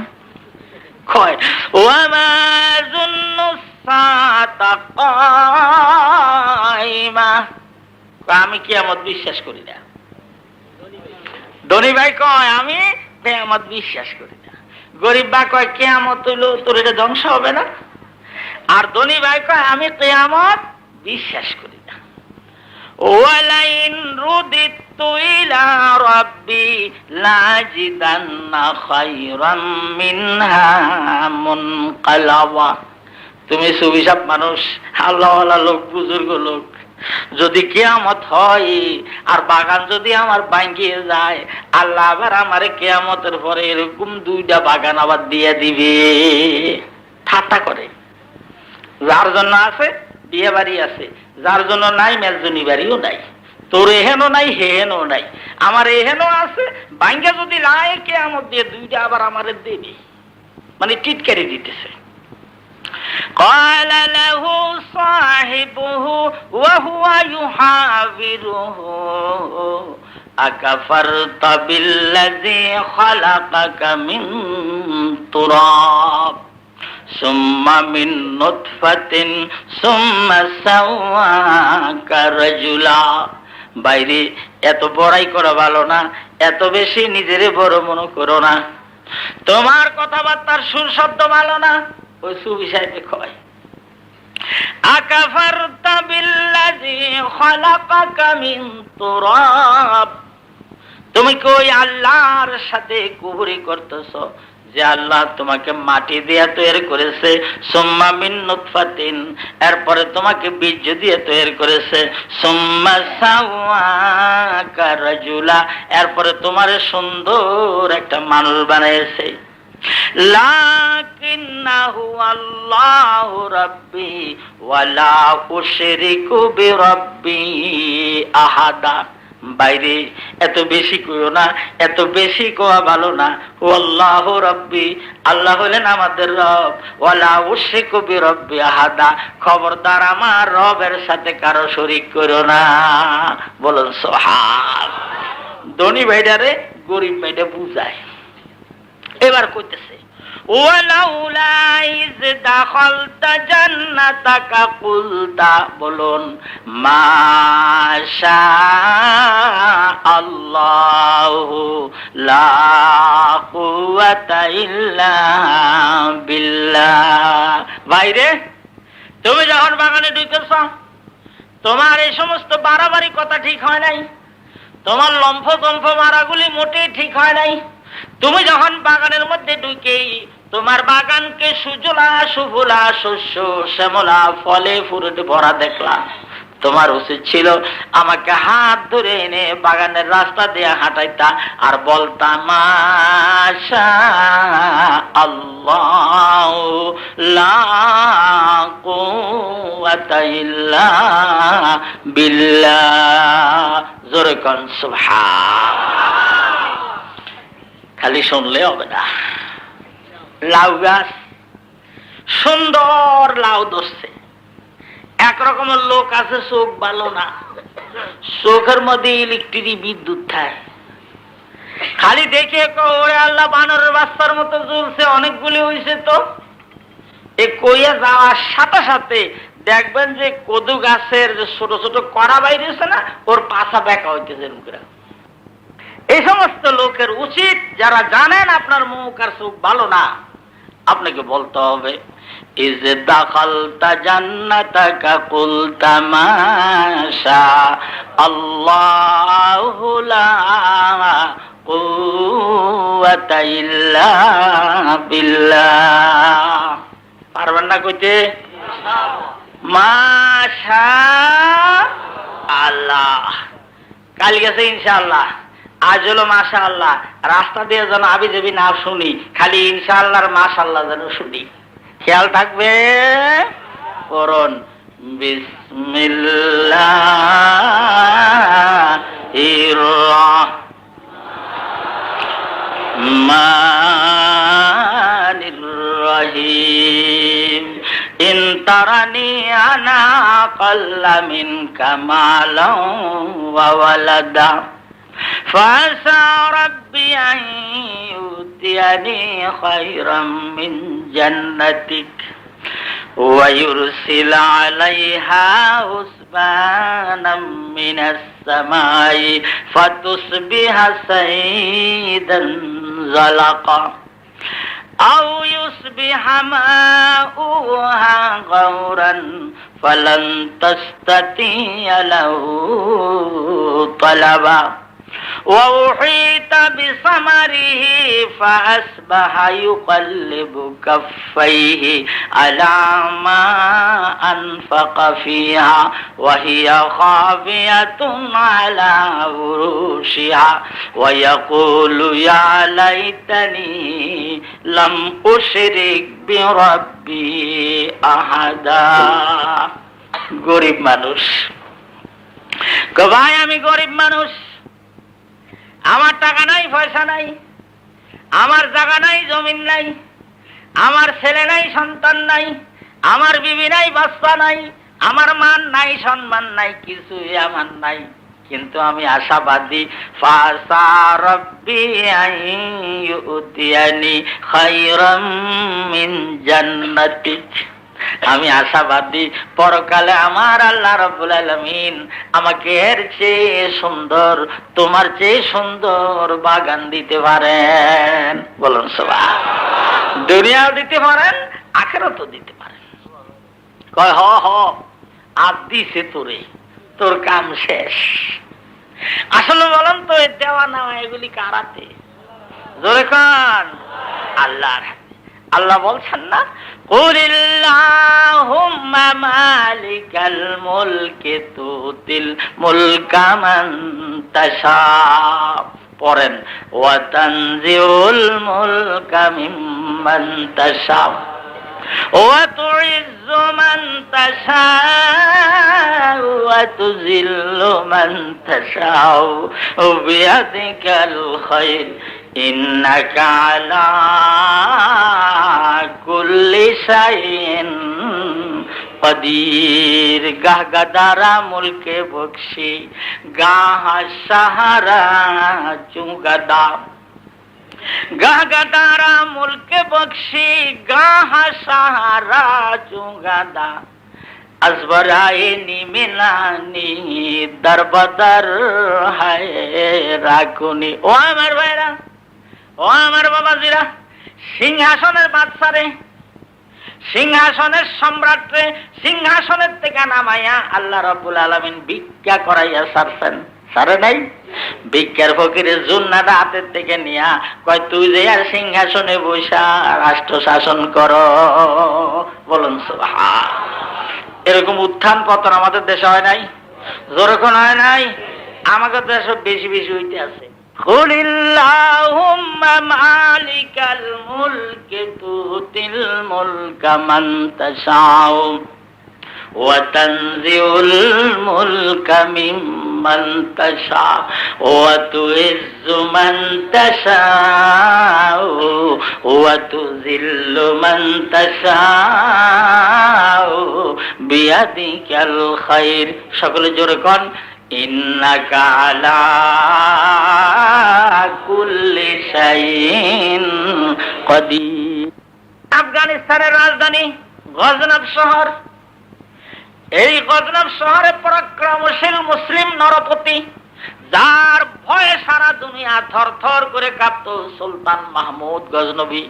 কয় ওয়া মা যুন্নু সাআতা কাইমা, আমি কিয়ামত বিশ্বাস করি না। ধনী ভাই কয় আমি কিয়ামত বিশ্বাস করি না। গরিব ভাই কয় কিয়ামত হইলেও তোর এটা ধ্বংস হবে না। আর ধনী ভাই কয় আমি কিয়ামত বিশ্বাস করি না। ওয়ালাইন রুদিতু ইলা রাব্বি লাজিদান্না খায়রাম মিনহা মুনকালাবা। তুমি সুবিশাপ মানুষ, আল্লাহওয়ালা লোক, বুজুর্গ লোক, যদি কিয়ামত হয় আর বাগান যদি আমার ভাঙিয়ে যায়, আল্লাহ আবার আমারে কিয়ামতের পরে এরকম 2টা বাগান আবার দিয়ে দিবে। ঠাট্টা করে। যার জন্য আছে বিয়ে বাড়ি আছে, যার জন্য নাই মেজনি বাড়িও নাই, তোর এহেনও নাই হেহেনও নাই, আমার এহেনও আছে, ভাঙ্গা যদি লাই কিয়ামত দিয়ে 2টা আবার আমারে দেবে, মানে টিটকারি দিতেছে। قال له صاحبه وهو يحاوره أكفرت بالذي خلقك من تراب ثم من نطفة ثم سواك رجلا। বাইরে এত বড়াই করা ভালো না, এত বেশি নিজেরে বড় মনে করো না, তোমার কথাবার্তার সুর শব্দ ভালো না। ওই সুফি সাহেবে কয় আকাফারতা বিল্লাযী খালাকাকা মিন তুরাব, তুমি কি ওই আল্লাহর সাথে কুফরি করতেছো যে আল্লাহ তোমাকে মাটি দিয়ে তৈরি করেছে, সুম্মা মিন নুতফাতিন, এরপরে তোমাকে বীর্য দিয়ে তৈরি করেছে, সুম্মা সাওয়াকা রাজুলা, এরপরে তোমার সুন্দর একটা মানুষ বানিয়েছে। লাকিন্নাহু আল্লাহু রাব্বি ওয়া লা উশরিকু বিরাব্বি আহাদা। বাইরে এত বেশি কইও না, এত বেশি কোয়া ভালো না। আল্লাহু রাব্বি, আল্লাহ হলেন আমাদের রব, ওয়া লা উশরিকু বিরাব্বি আহাদা, খবরদার আমার রবের সাথে কারো শরীক করো না। বলুন সুবহান। ধনী ভাইটারে গরিব ভাইটা বুঝায়। এবার কইতেছে ওয়ালাউলা ইয দাখালতা জান্নাতাকা কুলতা, বলুন মাশা আল্লাহু লা কুওয়াতা ইল্লা বিল্লাহ। ভাইরে, তুমি যখন বাগানে ঢুকেছ, তোমার এই সমস্ত বাড়াবাড়ি কথা ঠিক হয় নাই, তোমার লম্ফ জম্ফ মারাগুলি মোটেই ঠিক হয় নাই। তুমি যখন বাগানের মধ্যে ঢুকেই তোমার বাগানকে সুজলা সুফলা শস্য শ্যামলা ফলে ফুলে ভরা দেখলাম। তোমার উচিত ছিল আমাকে হাত ধরে এনে বাগানের রাস্তা দিয়ে হাঁটাইতা আর বলতা মাশা আল্লাহ লা কুওয়াতা ইল্লা বিল্লাহ। জোরে কোন সুবহান। খালি শুনলে হবে না। লাউ গাছ সুন্দর লাউ ধরছে, একরকমের লোক আছে চোখ ভালো না, চোখের মধ্যে ইলেকট্রিক বিদ্যুৎ থাকে, খালি দেখে ওরে আল্লাহ বানরের বাচ্চার মতো জ্বলছে, অনেকগুলি হয়েছে তো এই কইয়া যাওয়ার সাথে সাথে দেখবেন যে কদু গাছের যে ছোট ছোট কড়া বাইরেছে না, ওর পাছা বেঁকা হইতেছে মুখরা। এই সমস্ত লোকের উচিত, যারা জানেন আপনার মুখ আর চোখ ভালো না, আপনাকে বলতে হবে ইজ দাখালতা জান্নাতাকা কুলতা মাশা আল্লাহু লা কুওয়াতা ইল্লা বিল্লাহ। পারবেন না কইতে? মাশা আল্লাহ। কাল গেছে ইনশাআল্লাহ, আজ হলো মাশা আল্লাহ। রাস্তা দিয়ে যেন আবি যাবি না শুনি, খালি ইনশাআল্লাহ আর মাশাআল্লাহ যেন শুনি। খেয়াল থাকবে। করুন বিসমিল্লাহির রহমানির রহিম। ইন তারানি আনা আকাল্লা মিনকা মালান ওয়া ওয়ালাদা ফাসা রাব্বি আন ইউতিয়ানি খায়রাম মিন জান্নাতিক ওয়া ইউরসিল আলাইহা হুসবানাম মিনাস সামাই ফাতুসবিহা সাইদান যালাকা আও ইউসবিহা মাউহা গাওরান ফালান তাস্তাতিয়া লাহু তালাবা وأحيط بثمره فأصبح يقلب كفيه على ما أنفق فيها وهي خاوية على عروشها ويقول يا ليتني لم أشرك بربي أحدا। গরিব মানুষ, ভাই আমি গরিব মানুষ, আমার টাকা নাই, পয়সা নাই, আমার জায়গা নাই, জমিন নাই, আমার ছেলে নাই, সন্তান নাই, আমার বিবি নাই, বাচ্চা নাই, আমার মান নাই, সম্মান নাই, কিছুই আমার নাই, কিন্তু আমি আশাবাদী। ফাসা রাব্বি আন ইউতিয়ানি খায়রাম মিন জান্নাতিক। আমি আশাবাদী পরকালে আমার আল্লাহ রাব্বুল আলামিন আমাকে এর চেয়ে সুন্দর, তোমার চেয়ে সুন্দর বাগান দিতে পারেন। বলুন সুবহানাল্লাহ। দুনিয়াও দিতে পারেন, আখিরাতও দিতে পারেন। কয় হ হ আজ দিছে তোরে, তোর কাম শেষ। আসলে বলেন তো দেওয়া নেওয়া এগুলি কার হাতে? জোরে কান আল্লাহর হাতে। আল্লাহ বলছেন না, কুলিল্লাহুম্মা মালিকাল মুলকি তুতিল মুলকা মান তাশা। পড়েন ওয়া তানজিউল মুলকা মিম্মান তাশা ওয়া তুইজ্জু মান তাশা ওয়া তুযিল্লু মান তাশা বিয়াদিকাল খায়র ইন্নাকা আলা কুল্লি শাইইন কদির। গাহ গাদারা মুলকে বখশি গাহ সাহারা চুগাদা। গাহ গাদারা মুলকে বখশি গাহ সাহারা চুগাদা আজবরাইনি মিলানি দরবদর হায় রাগুনি। ও আমার ভাইরা, ও আমার বাবাজিরা, সিংহাসনের বাদশারে, সিংহাসনের সম্রাটরে সিংহাসনের থেকে নামাইয়া আল্লাহ রাব্বুল আলামিন ভিক্ষা করাইয়া ছাড়ছেন। ছাড়ে নাই? ভিক্ষার ফকিরের জুন্নাটা হাতের থেকে নিয়া কয় তুই যে আর সিংহাসনে বৈশা রাষ্ট্র শাসন কর। বলুন সুবহানাল্লাহ। এরকম উত্থান পতন আমাদের দেশে হয় নাই? যেরকম হয় নাই, আমাদের দেশে বেশি বেশি হইতে আছে। কুলিল্লাহুম্মা মালিকাল মুলকি তুতিল মুলকা মান তাশাউ ওয়া তানজিউল মুলকা মিম্মান তাশা ওয়া তুইজ্জু মান তাশা ওয়া তুযিল্লু মান তাশা বিয়াদিকাল খায়র। সকলে জোরে কোন ইন্নাকা আলা কুল্লি শাইইন কদির। আফগানিস্তানের রাজধানী গজনব শহর। এই গজনব শহরে পরাক্রমশীল মুসলিম নরপতি, যার ভয়ে সারা দুনিয়া থরথর করে কাঁপত, সুলতান মাহমুদ গজনবী।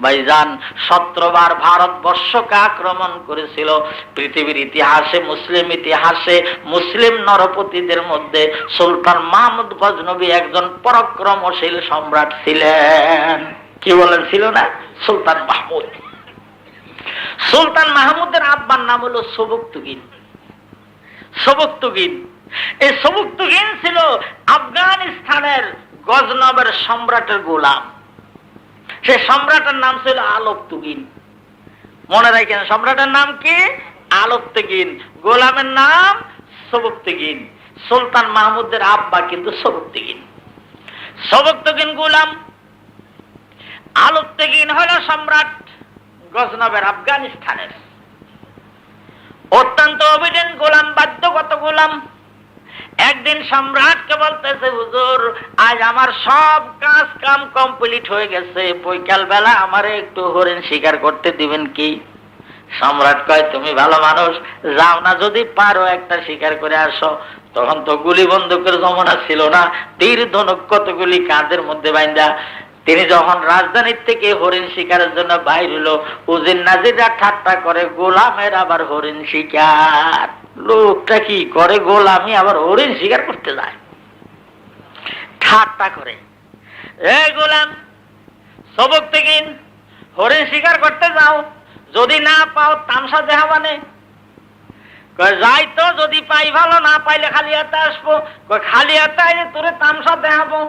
ভাইজান 17 বার ভারতবর্ষকে আক্রমণ করেছিল। পৃথিবীর ইতিহাসে, মুসলিম ইতিহাসে, মুসলিম নরপতিদের মধ্যে সুলতান মাহমুদ গজনবী একজন পরাক্রমশীল সম্রাট ছিলেন। কি বলেন, ছিল না? সুলতান মাহমুদ। সুলতান মাহমুদের আব্বার নাম হলো সুবুকতুগিন। সুবুকতুগিন, এই সুবুকতুগিন ছিল আফগানিস্তানের গজনবের সম্রাটের গোলাম। সে সম্রাটের নাম ছিল আলোকতুগিন। মনে রাখেন, সম্রাটের নাম কি? আলোকতুগিন। গোলামের নাম সুবুকতুগিন। সুলতান মাহমুদের আব্বা কিন্তু সুবুকতুগিন। সুবুকতুগিন গোলাম, আলোকতুগিন হলো সম্রাট গজনবের আফগানিস্তানের। অত্যন্ত অভিযান গোলাম, বাধ্যগত গোলাম। একদিন সম্রাটকে বলতেছে, হুজুর আজ আমার সব কাজ কাম কমপ্লিট হয়ে গেছে, বৈকাল বেলা আমারে একটু হরিণ শিকার করতে দিবেন কি? সম্রাট কয়, তুমি ভালো মানুষ, যাও না, যদি পারো একটা শিকার করে আসো। তখন তো গুলি বন্দুকের জমানা ছিল না, তীর ধনুক কতগুলি কাঁধের মধ্যে বাইন্দা তিনি যখন রাজধানীর থেকে হরিণ শিকারের জন্য বাইর হলো, উজির নাজিরা ঠাট্টা করে, গোলামের আবার হরিণ শিকার। লোকটা কি করে, গোলামি আবার হরিণ শিকার করতে যায়, ঠাট্টা করে। এই গোলাম সুবুকতুগিন, হরিণ শিকার করতে যাও, যদি না পাও তামসা দেখাবানে। যাই তো, যদি পাই ভালো, না পাইলে খালি হাতে আসবো। খালি হাতে আইলে তোরে তামসা দেখাবো।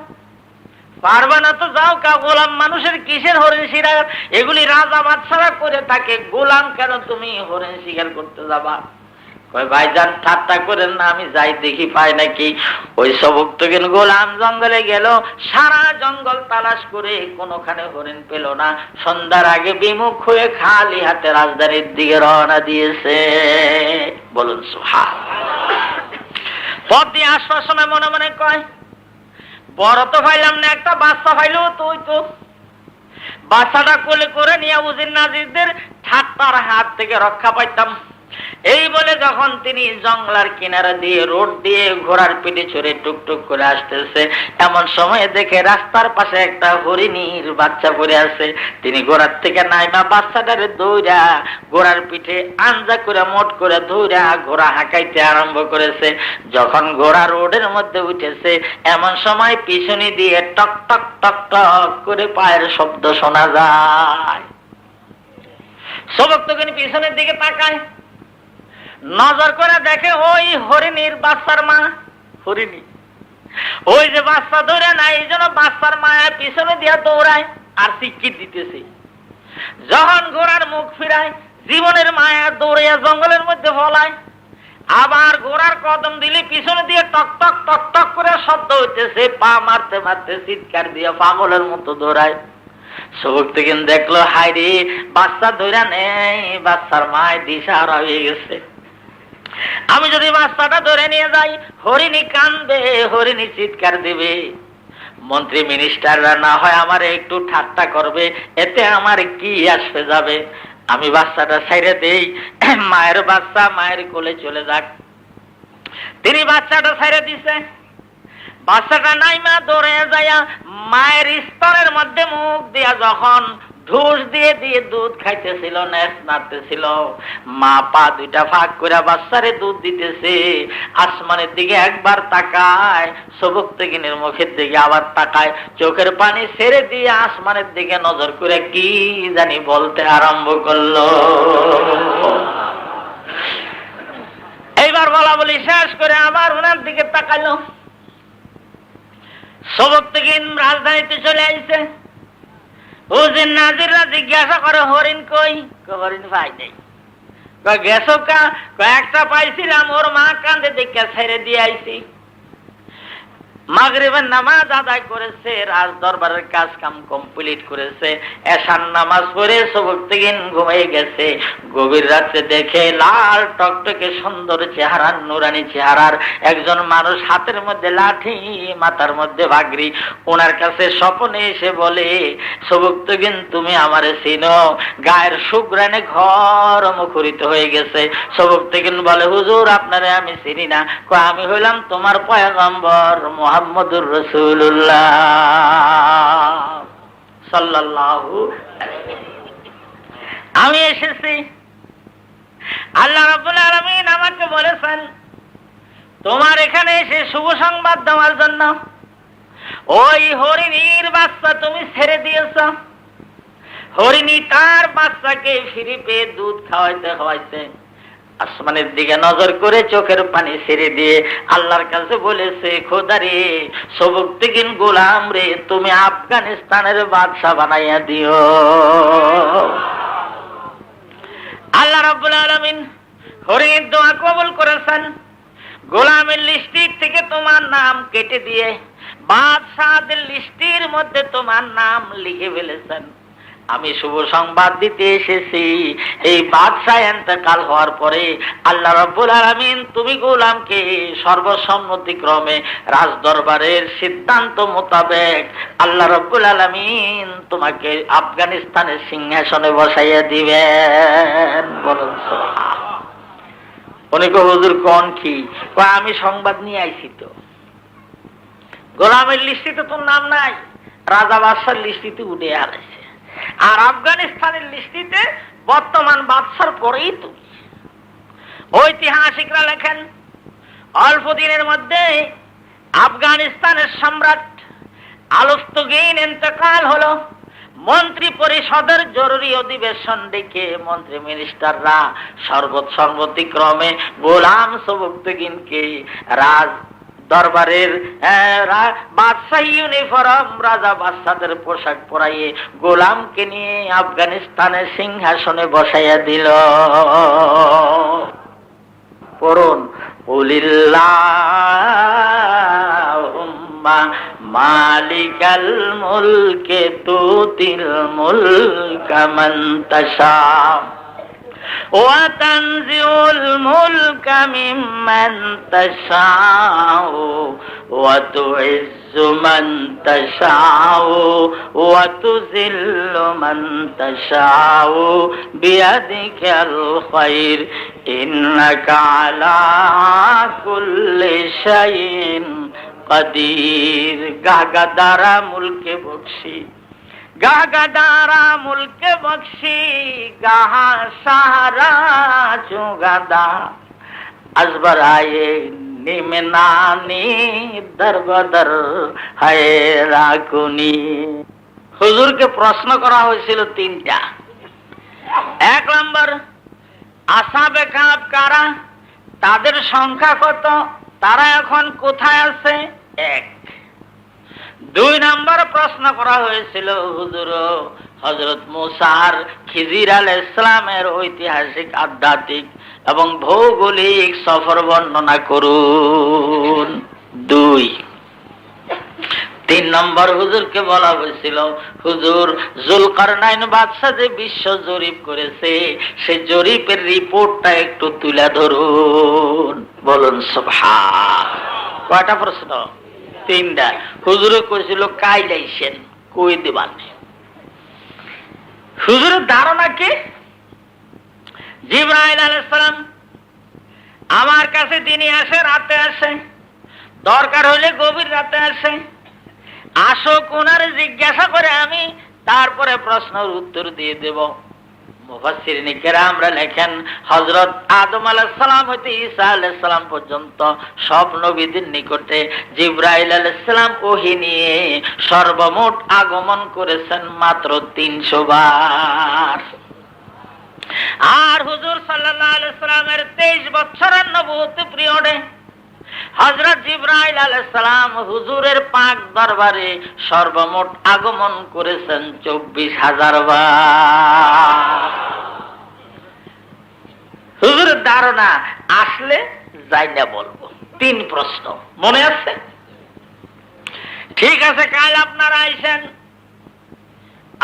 পারবা না তো যাও, কা গোলাম মানুষের কিসের হরিণ শিকার? এগুলি রাজা বাদশারা করে থাকে, গোলাম কেন তুমি হরিণ শিকার করতে যাবা? কয়, ভাইজান ঠাট্টা করেন না, আমি যাই দেখি পাই নাকি। ওই সুবুকতুগিন গোলাম জঙ্গলে গেল, সারা জঙ্গল তালাশ করে কোনোখানে হরিণ পেল না। সন্ধ্যার আগে বিমুখ হয়ে খালি হাতে রাজধানীর দিকে রওনা দিয়েছে। বলুন সুবহানাল্লাহ। পথ দিয়ে আসবার সময় মনে মনে কয়, বড় তো পাইলাম না, একটা বাচ্চা পাইলো তো, ওই তো বাচ্চাটা কোলে করে নিয়ে উজির নাজিরদের ঠাট্টার হাত থেকে রক্ষা পাইতাম। এই বলে যখন তিনি জঙ্গলার কিনারা দিয়ে, রোড দিয়ে ঘোড়ার পিঠে চড়ে টুকটুক করে আসতেছে, এমন সময় দেখে রাস্তার পাশে একটা হরিণীর বাচ্চা পড়ে আছে। তিনি ঘোড়ার থেকে নাইমা বাচ্চাটারে দৌড়া ঘোড়ার পিঠে আঞ্জা করে মোট করে দৌড়া ঘোড়া হাঁকাইতে আরম্ভ করেছে। যখন ঘোড়া রোডের মধ্যে উঠেছে, এমন সময় পিছনে দিয়ে টক টক টক টক করে পায়ের শব্দ শোনা যায়। সুবুকতুগিন পিছনের দিকে তাকায়, নজর করে দেখে ওই হরিণীর বাচ্চার মা। হরিণী ওই যে বাচ্চা ধরে না, এই জন্য বাচ্চার মায়ের পিছনে দিয়া দৌড়ায় আর শিক্ষিত দিতেছে। যখন ঘোড়ার মুখ ফিরায়, জীবনের মায়া দৌড়িয়া জঙ্গলের মধ্যে ফলায়। আবার ঘোড়ার কদম দিলে পিছনে দিয়ে টক টক টক টক করে শব্দ হইতেছে, পা মারতে মারতে চিৎকার দিয়ে পাগলের মতো দৌড়ায়। সুবুকতুগিন দেখলো, হায় রে, বাচ্চা ধরে নেই, বাচ্চার মায় দিশাহারা হয়ে গেছে। আমি যদি বাচ্চাটা ধরে নিয়ে যাই, হরিণী কাঁদবে, হরিণী চিৎকার দিবে, মন্ত্রী মিনিস্টাররা না হয় আমার একটু ঠাট্টা করবে, এতে আমার কি আসবে যাবে। আমি বাচ্চাটা ছেড়ে দেই, মায়ের বাচ্চা মায়ের কোলে চলে যাক। তিনি বাচ্চাটা ছেড়ে দিছে। বাচ্চাটা নাইমা দৌড়ে যাইয়া মায়ের স্তনের মধ্যে মুখ দিয়া যখন ঢুস দিয়ে দিয়ে দুধ খাইতেছিল, নেস নাড়তেছিল, মা পা দুইটা ফাঁক করে বাচ্চারে দুধ দিতেছে। আসমানের দিকে একবার তাকায়, সুবুকতুগিনের মুখের দিকে আবার তাকায়, চোখের পানি ছেড়ে দিয়ে আসমানের দিকে নজর করে কি জানি বলতে আরম্ভ করলো। এইবার বলা বলি শেষ করে আবার ওনার দিকে তাকাইলো। সুবুকতুগিন রাজধানীতে চলে আসছে। উজির নাজিররা জিজ্ঞাসা করে, হরিণ কই? হরিণ পাই নাই। গেছো কা? একটা পাইছিলাম, ওর মা কান্দে দেখে ছেড়ে দিয়ে আইছি। মাগরিবের নামাজ আদায় করেছে, রাজ দরবারের কাজ কাম কমপ্লিট করেছে, এশার নামাজ পড়ে সবুকতিগিন ঘুমিয়ে গেছে। গভীর রাতে দেখে লাল টকটকে সুন্দর চেহারার, নুরানি চেহারার একজন মানুষ, হাতের মধ্যে লাঠি, মাথার মধ্যে ভাগরি। ওনার কাছে স্বপ্নে এসে বলে, সবুকতিগিন তুমি আমারে চিনো? গায়ের সুগ্রানে ঘর মুখরিত হয়ে গেছে। সবুকতিগিন বলে, হুজুর আপনারে আমি চিনি না। আমি হইলাম তোমার পয়গম্বর মুহাম্মদুর রাসূলুল্লাহ সাল্লাল্লাহু আলাইহি। আমি এসেছি, আল্লাহ রাব্বুল আলামিন আমাকে বলেছেন তোমার এখানে এসে শুভ সংবাদ দেওয়ার জন্য। ওই হরিণীর বাচ্চা তুমি ছেড়ে দিয়েছ। হরিণী তার বাচ্চাকে ফিরে পেয়ে দুধ খাওয়াইতে আসমানের দিকে নজর করে চোখের পানি ছেড়ে দিয়ে আল্লাহর কাছে বলেছে, খোদা রে, সবুকতিগিন গোলাম রে, তুমি আফগানিস্তানের বাদশা বানাইয়া দিও। আল্লাহ রাব্বুল আলামিন হরিণীর দোয়া কবুল করেছেন। গোলামের লিস্টির থেকে তোমার নাম কেটে দিয়ে বাদশাদের লিস্টির মধ্যে তোমার নাম লিখে ফেলেছেন। আমি শুভ সংবাদ দিতে এসেছি, এই বাদশা ইন্তেকাল হওয়ার পরে আল্লাহ রাব্বুল আলামিন তুমি গোলামকে সর্বসম্মতিক্রমে রাজ দরবারের সিদ্ধান্ত মোতাবেক আল্লাহ রাব্বুল আলামিন তোমাকে আফগানিস্তানের সিংহাসনে বসাইয়া দিবেন। বলুন সুবহানাল্লাহ। উনি কো হুজুর কোন কি? আমি সংবাদ নিয়ে আইছি। তো গোলামের লিস্টিতে তোর নাম নাই, রাজা বাদশার লিস্টিতে উঠে আলাইছে। আর আফগানিস্তানের লিস্টিতে বর্তমান বাদশার পরেই তুমি। ঐতিহাসিকরা লেখেন, অল্প দিনের মধ্যে আফগানিস্তানের সম্রাট আলফতুগিন ইন্তেকাল হলো। মন্ত্রী পরিষদের জরুরি অধিবেশন ডেকে মন্ত্রী মিনিস্টাররা সর্বসম্মতিক্রমে গোলাম সবুকতিগিনকে রাজ দরবারের বাদশাহী ইউনিফর্ম, রাজা বাদশাদের পোশাক পরাইয়ে গোলামকে নিয়ে আফগানিস্তানের সিংহাসনে বসাইয়া দিল। পড়ুন, কুলিল্লাহুম্মা মালিকাল মুলকে তুতিল মুলকা মান তাশা ওয়া তানজিউল মুলকা মিম্মান তাশাউ ওয়া তুইজ্জু মান তাশাউ ওয়া তুযিল্লু মান তাশাউ বিয়াদিকাল খায়র ইন্নাকা আলা কুল্লি শাইইন কাদির। গাগাদারা মুলকে বখশি, গাগাদারা মুলকে বখশি, গাহা সাহারা চুগাদা আজবরায়ে নিমনানি দরবদর হায়রাকুনি। হুজুরকে প্রশ্ন করা হয়েছিল তিনটা। এক নম্বর, আসহাবে কাহফ কারা, তাদের সংখ্যা কত, তারা এখন কোথায় আছে? এক। দুই নম্বর প্রশ্ন করা হয়েছিল, হুজুর হযরত মুসা আর খিজির আলাইহিস সালামের ঐতিহাসিক, আধ্যাত্মিক এবং ভৌগোলিক সফর বর্ণনা করুন। দুই। তিন নম্বর, হুজুরকে বলা হয়েছিল, হুজুর জুলকারনাইন বাদশা যে বিশ্ব জরিপ করেছে, সেই জরিপের রিপোর্টটা একটু তুলে ধরুন। বলুন সুবহান। কয়টা প্রশ্ন? তিনটা। হুজুরে কইছিল কাই লাইছেন, কই দিবান। হুজুরের ধারণা কি? জিবরাইল আলাইহিস সালাম আমার কাছে দিনে আসে, রাতে আসে, দরকার হলে গভীর রাতে আসে। আসো, কোনারে জিজ্ঞাসা করে আমি তারপরে প্রশ্নের উত্তর দিয়ে দেব। মুফাসসিরিন কিরামরা লেখেন, হযরত আদম আলাইহিস সালাম হতে ঈসা আলাইহিস সালাম পর্যন্ত সব নবীদের নিকটে জিবরাইল আলাইহিস সালাম ওহী নিয়ে সর্বমোট আগমন করেছেন মাত্র 300 বার। আর হুজুর সাল্লাল্লাহু আলাইহি সাল্লামের 23 বছরের নবুয়ত পিরিয়ডে হযরত জিবরাইল আলাইহিস সালাম হুজুরের পাক দরবারে সর্বমোট আগমন করেছেন 24,000 বার। হুজুরের ধারণা, আসলে যাই না বলবো। তিন প্রশ্ন মনে আছে? ঠিক আছে, কাল আপনারা আইসেন,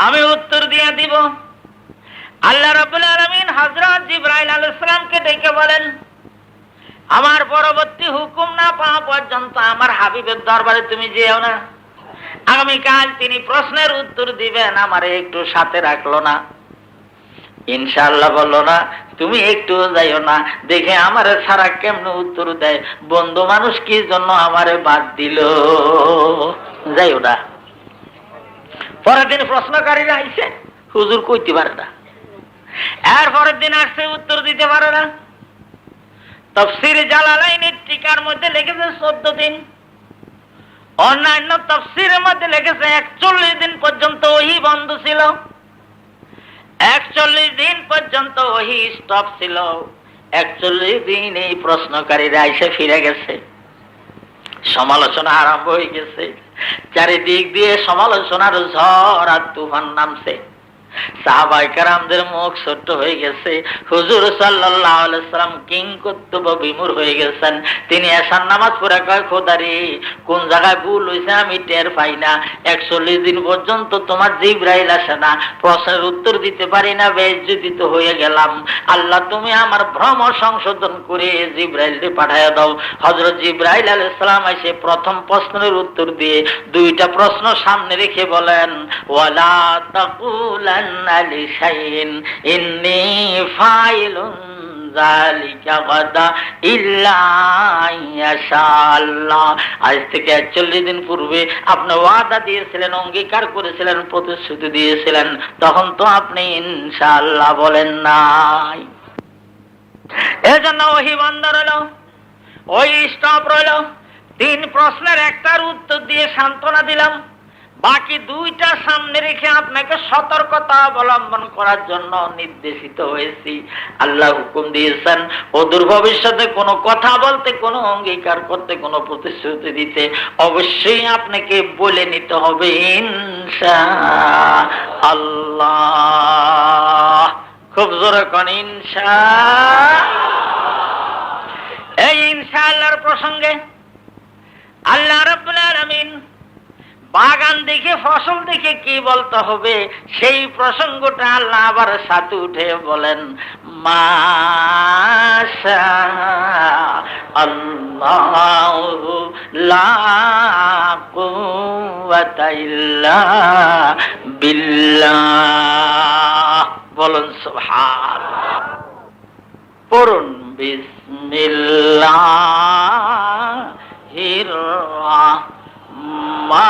আমি উত্তর দিয়ে দিব। আল্লাহ রাব্বুল আলামিন হযরত জিবরাইল আলাইহিস সালামকে ডেকে বলেন, আমার পরবর্তী হুকুম না পাওয়া পর্যন্ত আমার হাবিবের দরবারে তুমি যেও না। আগামীকাল তিনি প্রশ্নের উত্তর দিবেন, আমারে একটু সাথে রাখলো না, ইনশাআল্লাহ বললো না, তুমি একটু যাইও না, দেখে আমারে ছাড়া কেমনে উত্তর দেয়, বন্ধু মানুষ কি জন্য আমারে বাদ দিল, যাইও না। পরের দিন প্রশ্নকারীরা আইছে, হুজুর কইতে পারে না। এর পরের দিন আসছে, উত্তর দিতে পারে না। তাফসীর জালালাইনের টিকার মধ্যে লিখেছে 14 দিন, অন্যান্য তাফসীরের মধ্যে লিখেছে 41 দিন পর্যন্ত ওহী বন্ধ ছিল। 41 দিন পর্যন্ত ওহী স্টপ ছিল। 41 দিন এই প্রশ্নকারীরা এসে ফিরে গেছে, সমালোচনা আরম্ভ হয়ে গেছে, চারিদিক দিয়ে সমালোচনার ঝড় আর তুফান নামছে। সাহাবায়ে কেরামদের মুখ ছোট্ট হয়ে গেছে। হুজুর সাল্লাল্লাহু আলাইহি সাল্লাম কিংকর্তব্য বিমূঢ় হয়ে গেছেন। তিনি এশার নামাজ পড়ে কয়, খোদারে কোন জায়গায় ভুল হয়েছে আমি টের পাই না। 41 দিন পর্যন্ত তোমার জিবরাইল আসে না, প্রশ্নের উত্তর দিতে পারি না, বেইজ্জতি হয়ে গেলাম। আল্লাহ তুমি আমার ভ্রম সংশোধন করে জিবরাইলকে পাঠায়া দাও। হযরত জিবরাইল আলাইহিস সালাম এসে প্রথম প্রশ্নের উত্তর দিয়ে 2টা প্রশ্ন সামনে রেখে বলেন, ওয়ালা তাকুলান্না লিশাইইন ইন্নী ফাইলুন যালিকা গাদা ইল্লা ইয়াশাআল্লাহ। আজ থেকে 41 দিন পূর্বে আপনি ওয়াদা দিয়েছিলেন, অঙ্গীকার করেছিলেন, প্রতিশ্রুতি দিয়েছিলেন, তখন তো আপনি ইনশাআল্লাহ বলেন নাই। এজন্য ওহী বন্ধ রইল, ওই স্টপ রইল। 3 প্রশ্নের একটার উত্তর দিয়ে সান্ত্বনা দিলাম, বাকি 2টা সামনে রেখে আপনাকে সতর্কতা অবলম্বন করার জন্য নির্দেশিত হয়েছি। আল্লাহ হুকুম দিয়েছেন অদূর ভবিষ্যতে কোনো কথা বলতে, কোনো অঙ্গীকার করতে, কোনো প্রতিশ্রুতি দিতে অবশ্যই আপনাকে বলে নিতে হবে ইনশাআল্লাহ। খুব জোরে কোন ইনশাআল্লাহ। এই ইনশাআল্লাহর প্রসঙ্গে আল্লাহ রাব্বুল আলামিন বাগান দেখে, ফসল দেখে কি বলতে হবে সেই প্রসঙ্গটা আল্লাহ আবার সাথে উঠে বলেন, মাশাআল্লাহু লা কুওয়াতা ইল্লা বিল্লাহ। বলুন সুবহানাল্লাহ। পড়ুন বিসমিল্লাহির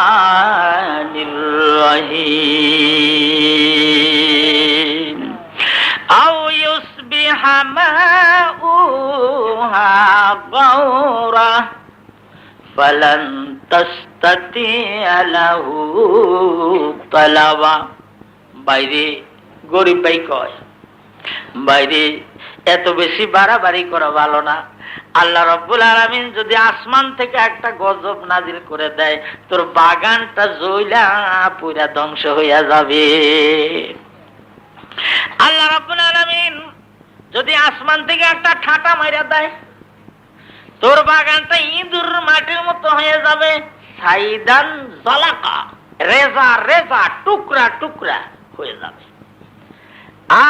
রাহমানির রহিম। আও ইউসবিহা মাউহা গাওরা ফালান তাসতাতিআ লাহু তালাবা। বাইরে গরিব ভাই কয়, বাইরে এত বেশি বাড়াবাড়ি করা ভালো না। আল্লাহ রাব্বুল আলামিন যদি আসমান থেকে একটা গজব নাজিল করে দেয়, তোর বাগানটা জ্বলা পুরা ধ্বংস হইয়া যাবে। আল্লাহ রাব্বুল আলামিন যদি আসমান থেকে একটা ঠাটা মাইরা দেয়, তোর বাগানটা ইঁদুর মাটির মতো হয়ে যাবে। সাইদান জালাকা, রেজা রেজা, টুকরা টুকরা হয়ে যাবে।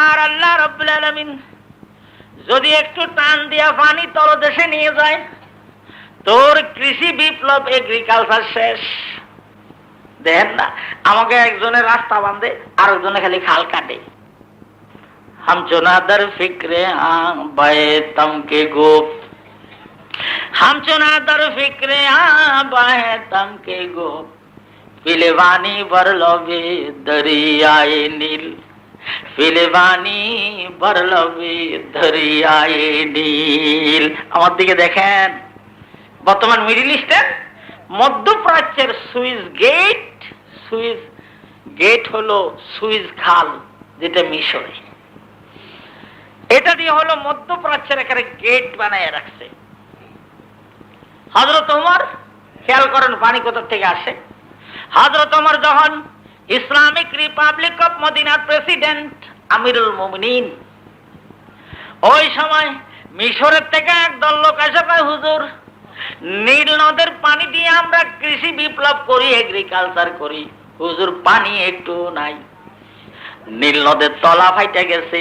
আর আল্লাহ রাব্বুল আলামিন যদি একটু টান দিয়া পানি তলদেশে নিয়ে যায়, তোর কৃষি বিপ্লব, এগ্রিকালচার শেষ। দেখেন না, আমাকে একজনের রাস্তা বাঁধে, আরেকজনে খালি খাল কাটে। হামচোনাদার ফিক্রে আবায়তম কে গোপ, হামচোনাদার ফিক্রে আবায়তম কে গোপ, পিলেবানি বরলবে দরিয়ায়ে নীল, ফিলেবানি বরলবে দরিয়ায়ে নীল। আমার দিকে দেখেন, বর্তমান মিডিল ইস্টের, মধ্যপ্রাচ্যের সুইস গেট হলো সুইস খাল, যেটা মিশরে। এটা দিয়ে হলো মধ্যপ্রাচ্যের এখানে গেট বানায় রাখছে। হযরত ওমর, খেয়াল করেন পানি কোথা থেকে আসে। হযরত ওমর যখন ইসলামিক রিপাবলিক অফ মদিনার প্রেসিডেন্ট, আমিরুল মুমিনিন, ওই সময় মিশরের থেকে একদল লোক এসে কয়, হুজুর নীল নদের পানি দিয়ে আমরা কৃষি বিপ্লব করি, এগ্রিকালচার করি, হুজুর পানি একটু নাই। নীল নদের তলা ফাইটা গেছে,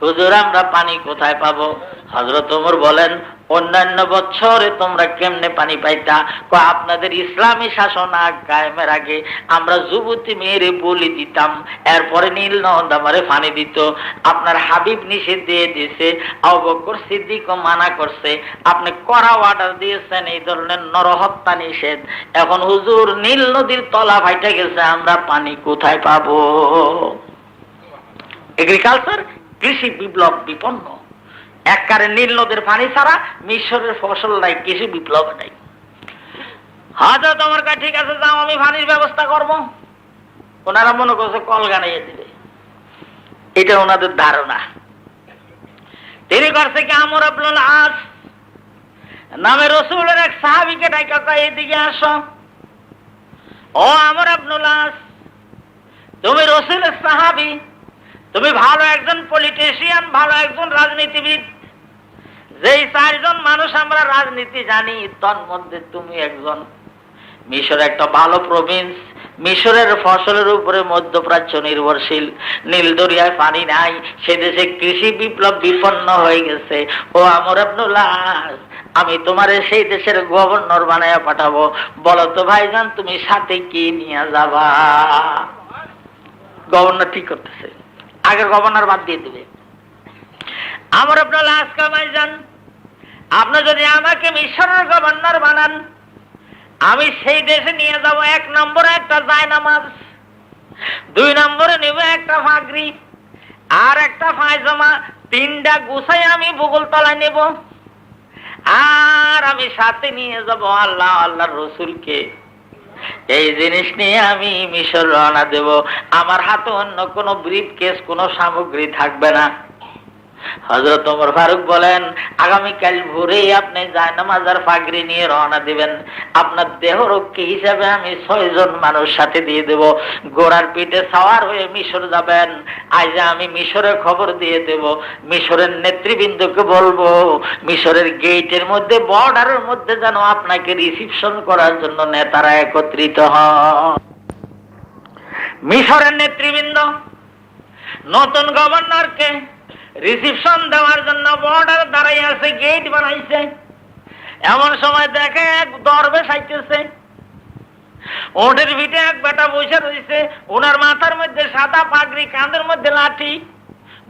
হুজুর আমরা পানি কোথায় পাবো? হযরত ওমর বলেন, অন্যান্য বছরে তোমরা কেমনে পানি পাইতা? আপনাদের ইসলামী শাসন কায়েমের আগে আমরা যুবতী মেয়েরে বলি দিতাম, এরপরে নীল নদ আমারে পানি দিত। আপনার হাবিব নিষেধ দিয়ে দিয়েছে, আবু বকর সিদ্দিকও মানা করছে, আপনি কড়া অর্ডার দিয়েছেন এই ধরনের নরহত্যা নিষেধ। এখন হুজুর নীল নদীর তলা ফাইটা গেছে, আমরা পানি কোথায় পাবো? এগ্রিকালচার, কৃষি বিপ্লব বিপন্ন। একবারে নীল নদের পানি ছাড়া মিশরের ফসল নাই, কৃষি বিপ্লব নাই। হযরত ওমর কয়, ঠিক আছে যাও, আমি পানির ব্যবস্থা করব। ওনারা মনে করছে কল গানাইয়ে দিবে, এটা ওনাদের ধারণা। তিনি করছে কি, আমর ইবনুল আস নামে রাসূলের এক সাহাবীকে ডাইকা কয়, এদিকে আসো। ও আমর ইবনুল আস, তুমি রাসূলের সাহাবী, তুমি ভালো একজন পলিটিশিয়ান, ভালো একজন রাজনীতিবিদ। যেই চারজন মানুষ আমরা রাজনীতি জানি, তার মধ্যে তুমি একজন। মিশর একটা ভালো প্রভিন্স, মিশরের ফসলের উপরে মধ্যপ্রাচ্য নির্ভরশীল, নীল দরিয়ায় পানি নাই, সে দেশে কৃষি বিপ্লব বিপন্ন হয়ে গেছে। ও আমর ইবনুল আস, আমি তোমারে সেই দেশের গভর্নর বানায়া পাঠাবো, বলো তো ভাইজান তুমি সাথে কি নিয়ে যাবা? গভর্নর ঠিক করতেছে, আগের গভর্নর বাদ দিয়ে দিবে। আমর ইবনুল আস ভাইজান, আপনি যদি আমাকে মিশরের গভর্নর বানান, আমি সেই দেশে নিয়ে যাব, 1 নম্বরে একটা জায়নামাজ, 2 নম্বরে নেব একটা পাগড়ি আর একটা পায়জামা, 3টা গুছাই আমি বগল তলায় নেব, আর আমি সাথে নিয়ে যাব আল্লাহ আল্লাহর রাসূলকে। এই জিনিস নিয়ে আমি মিশর রওনা দেব। আমার হাতে অন্য কোনো ব্রিফকেস, কোনো সামগ্রী থাকবে না। হযরত ওমর ফারুক বলেন, আগামীকাল ভোরেই আপনি জায়নামাজ আর পাগড়ি নিয়ে রওনা দিবেন। আপনার দেহরক্ষী হিসাবে আমি 6 জন মানুষ সাথে দিয়ে দেব। ঘোড়ার পিঠে সাওয়ার হয়ে মিশর যাবেন। আজ আমি মিশরে খবর দিয়ে দেব, মিশরের নেতৃবৃন্দকে বলবো, মিশরের গেটের মধ্যে, বর্ডারের মধ্যে যেন আপনাকে রিসিপশন করার জন্য নেতারা একত্রিত হন। মিশরের নেতৃবৃন্দ নতুন গভর্নরকে রিসিপশন দেওয়ার জন্য বর্ডার দাঁড়াই আছে, গেট বানাইছে। এমন সময় দেখে এক দরবেশ আইতেছে, ওটের ভিটে এক বেটা বসে রয়েছে, ওনার মাথার মধ্যে সাদা পাগড়ি, কাঁধের মধ্যে লাঠি,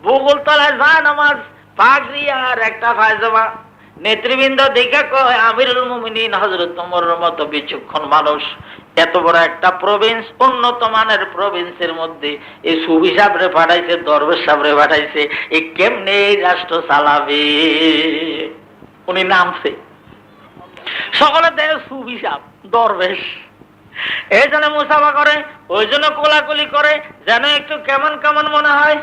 বগল তলায় জায়নামাজ, পাগড়ি আর একটা পায়জামা। নেতৃবৃন্দ দেখে কয়, আমিরুল মুমিনিন হযরত ওমরের মতো বিচক্ষণ মানুষ, এত বড় একটা প্রভিন্স, উন্নত মানের প্রভিন্সের মধ্যে এই সুফি সাহেবরে পাঠাইছে, দরবেশ সাহেবরে পাঠাইছে, এই কেমনে এই রাষ্ট্র চালাবে? উনি নামছে, সকলে দেখে সুফি সাহেব, দরবেশ, এই জন্য মুসাফা করে, ওই জন্য কোলাকুলি করে, যেন একটু কেমন কেমন মনে হয়।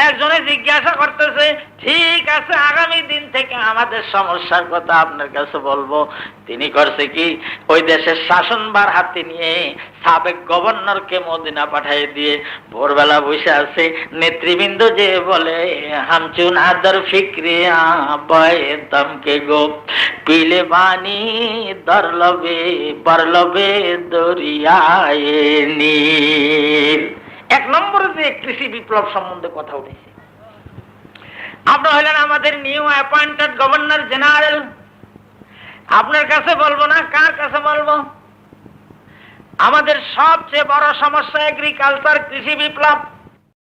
একজনে জিজ্ঞাসা করতেছে, ঠিক আছে আগামী দিন থেকে আমাদের সমস্যার কথা আপনার কাছে বলবো। তিনি করছে কি, ওই দেশের শাসনভার হাতে নিয়ে সাবেক গভর্নরকে মদিনা পাঠিয়ে দিয়ে ভোরবেলা বসে আছে। নেতৃবৃন্দ যে বলে, হামচুন আদর ফিক্রে দমকে গো পিলে বানি দরলবে বরলবে দরিয়ায় নীল। 1 নম্বরে যে কৃষি বিপ্লব সম্বন্ধে কথা উঠেছে, আপনি হলেন আমাদের নিউ অ্যাপয়েন্টেড গভর্নর জেনারেল, আপনার কাছে বলবো না, কার কাছে বলবো? আমাদের সবচেয়ে বড় সমস্যা এগ্রিকালচার, কৃষি বিপ্লব।